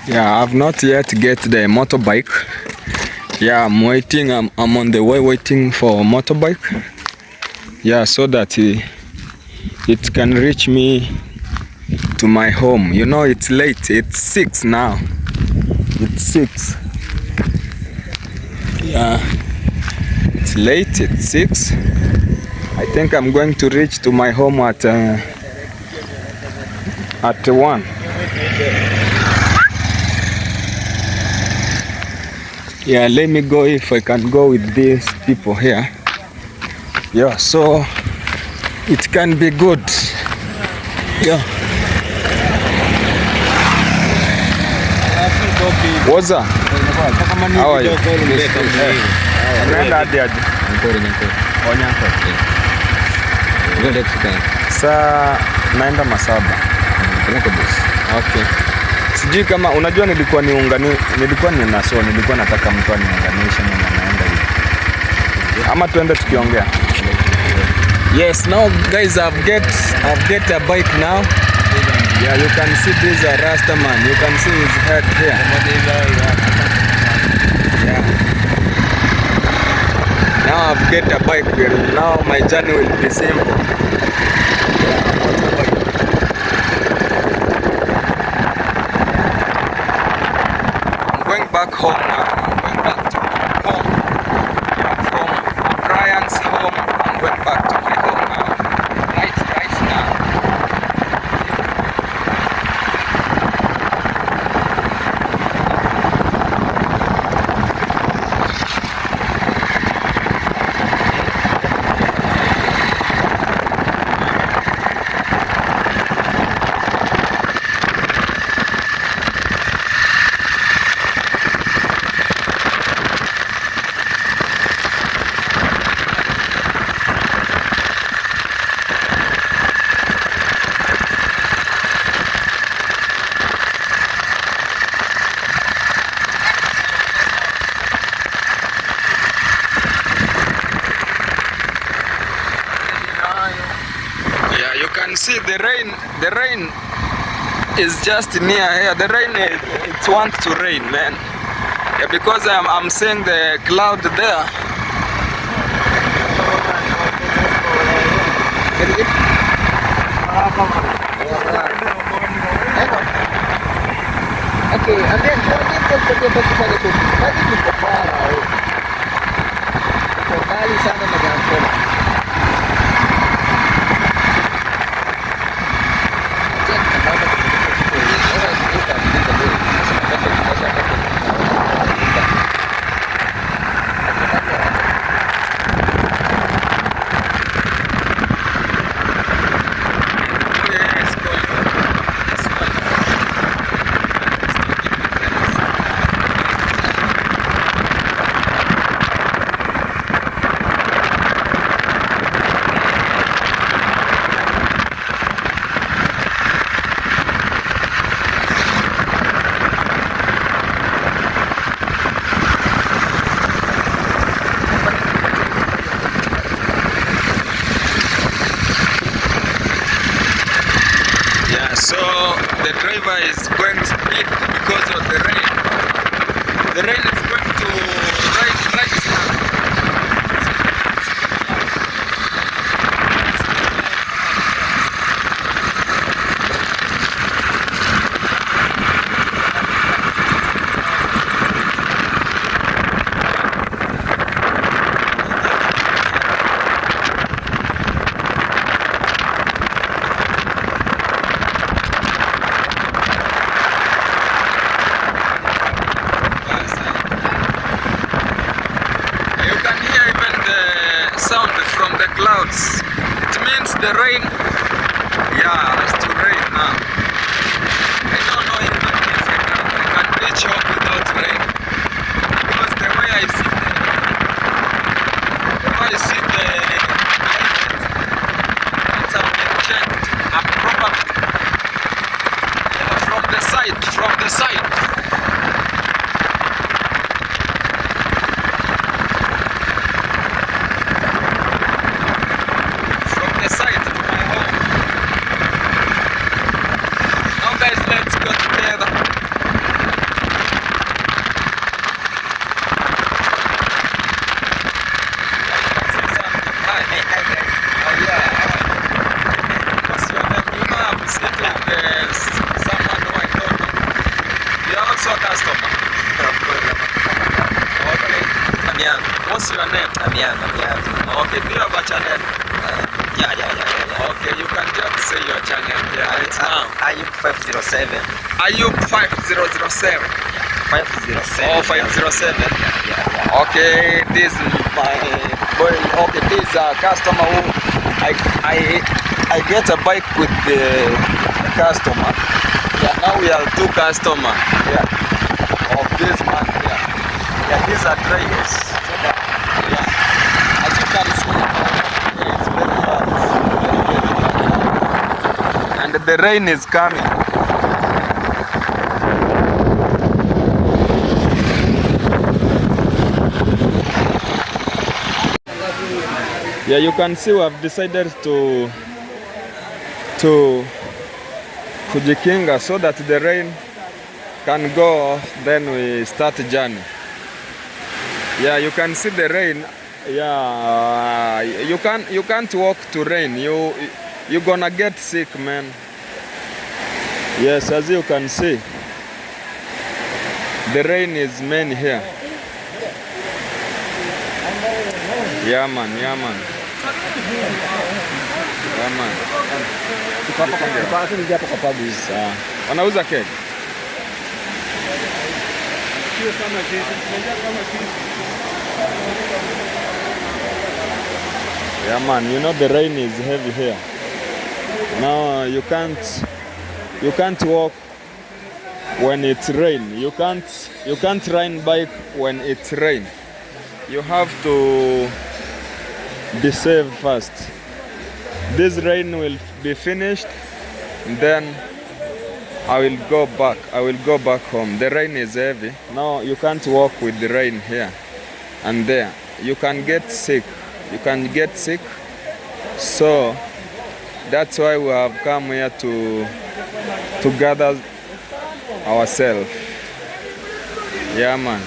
Speaker 1: Yeah, I've not yet get the motorbike. Yeah, I'm waiting. I'm on the way waiting for a motorbike. Yeah, so that it can reach me to my home. You know, it's late. It's 6 now. It's 6. Yeah, it's late. It's 6. I think I'm going to reach to my home at 1. Yeah, let me go if I can go with these people here. Yeah, so it can be good. Yeah. What's up? How are you? Saa naenda Masaba. Okay. Sijui kama unajua nilikuwa nina nataka mtu aniunganishe na naenda hivi. Ama tuende tukiongea. Yes, now guys, I've get a bike now. Yeah, you can see this Rasta man. You can see his head here. Yeah. Now I've get a bike. Now my journey will be simple. Back home now. I'm going back to home. Yeah, from Brian's home, I'm going back to my home now. Right now. See the rain is just near here. The rain it wants to rain, man. Yeah, because I'm seeing the cloud there. Okay, and then So the driver is going to speed because of the rain. The rain is going to right now. Yeah, it's too rain now. I don't know even if I can reach home without rain. Because the way I see the climate, it's been changed. I'm probably from the side. From the side to my home. Now guys, let's go together. What's your name? You know I'm sitting someone who I know. You're also a customer. Okay. What's your name? Okay, do you have a channel?
Speaker 3: Yeah.
Speaker 1: Okay, you can just say your channel here right now.
Speaker 3: Ayuk 507.
Speaker 1: Ayuk 5007.
Speaker 3: 507.
Speaker 1: Oh, 507.
Speaker 3: Yeah.
Speaker 1: Okay, this is my boy. Okay, this is a customer who I get a bike with the customer. Yeah, now we are two customers. Yeah, of this man here. Yeah, these are drivers. Yeah, as you can see, it's very bad. And the rain is coming. Yeah, you can see we have decided to kujikinga so that the rain can go off, then we start journey. Yeah, you can see the rain. Yeah, you can't walk to rain. You're gonna get sick, man. Yes, as you can see, the rain is main here. Yeah man. Wanauza keki. Yeah man, you know the rain is heavy here. Now you can't walk when it's rain. You can't ride bike when it's rain. You have to be safe first. This rain will be finished, then I will go back home. The rain is heavy. Now you can't walk with the rain here and there. You can get sick. So that's why we have come here to gather ourselves. Yeah man.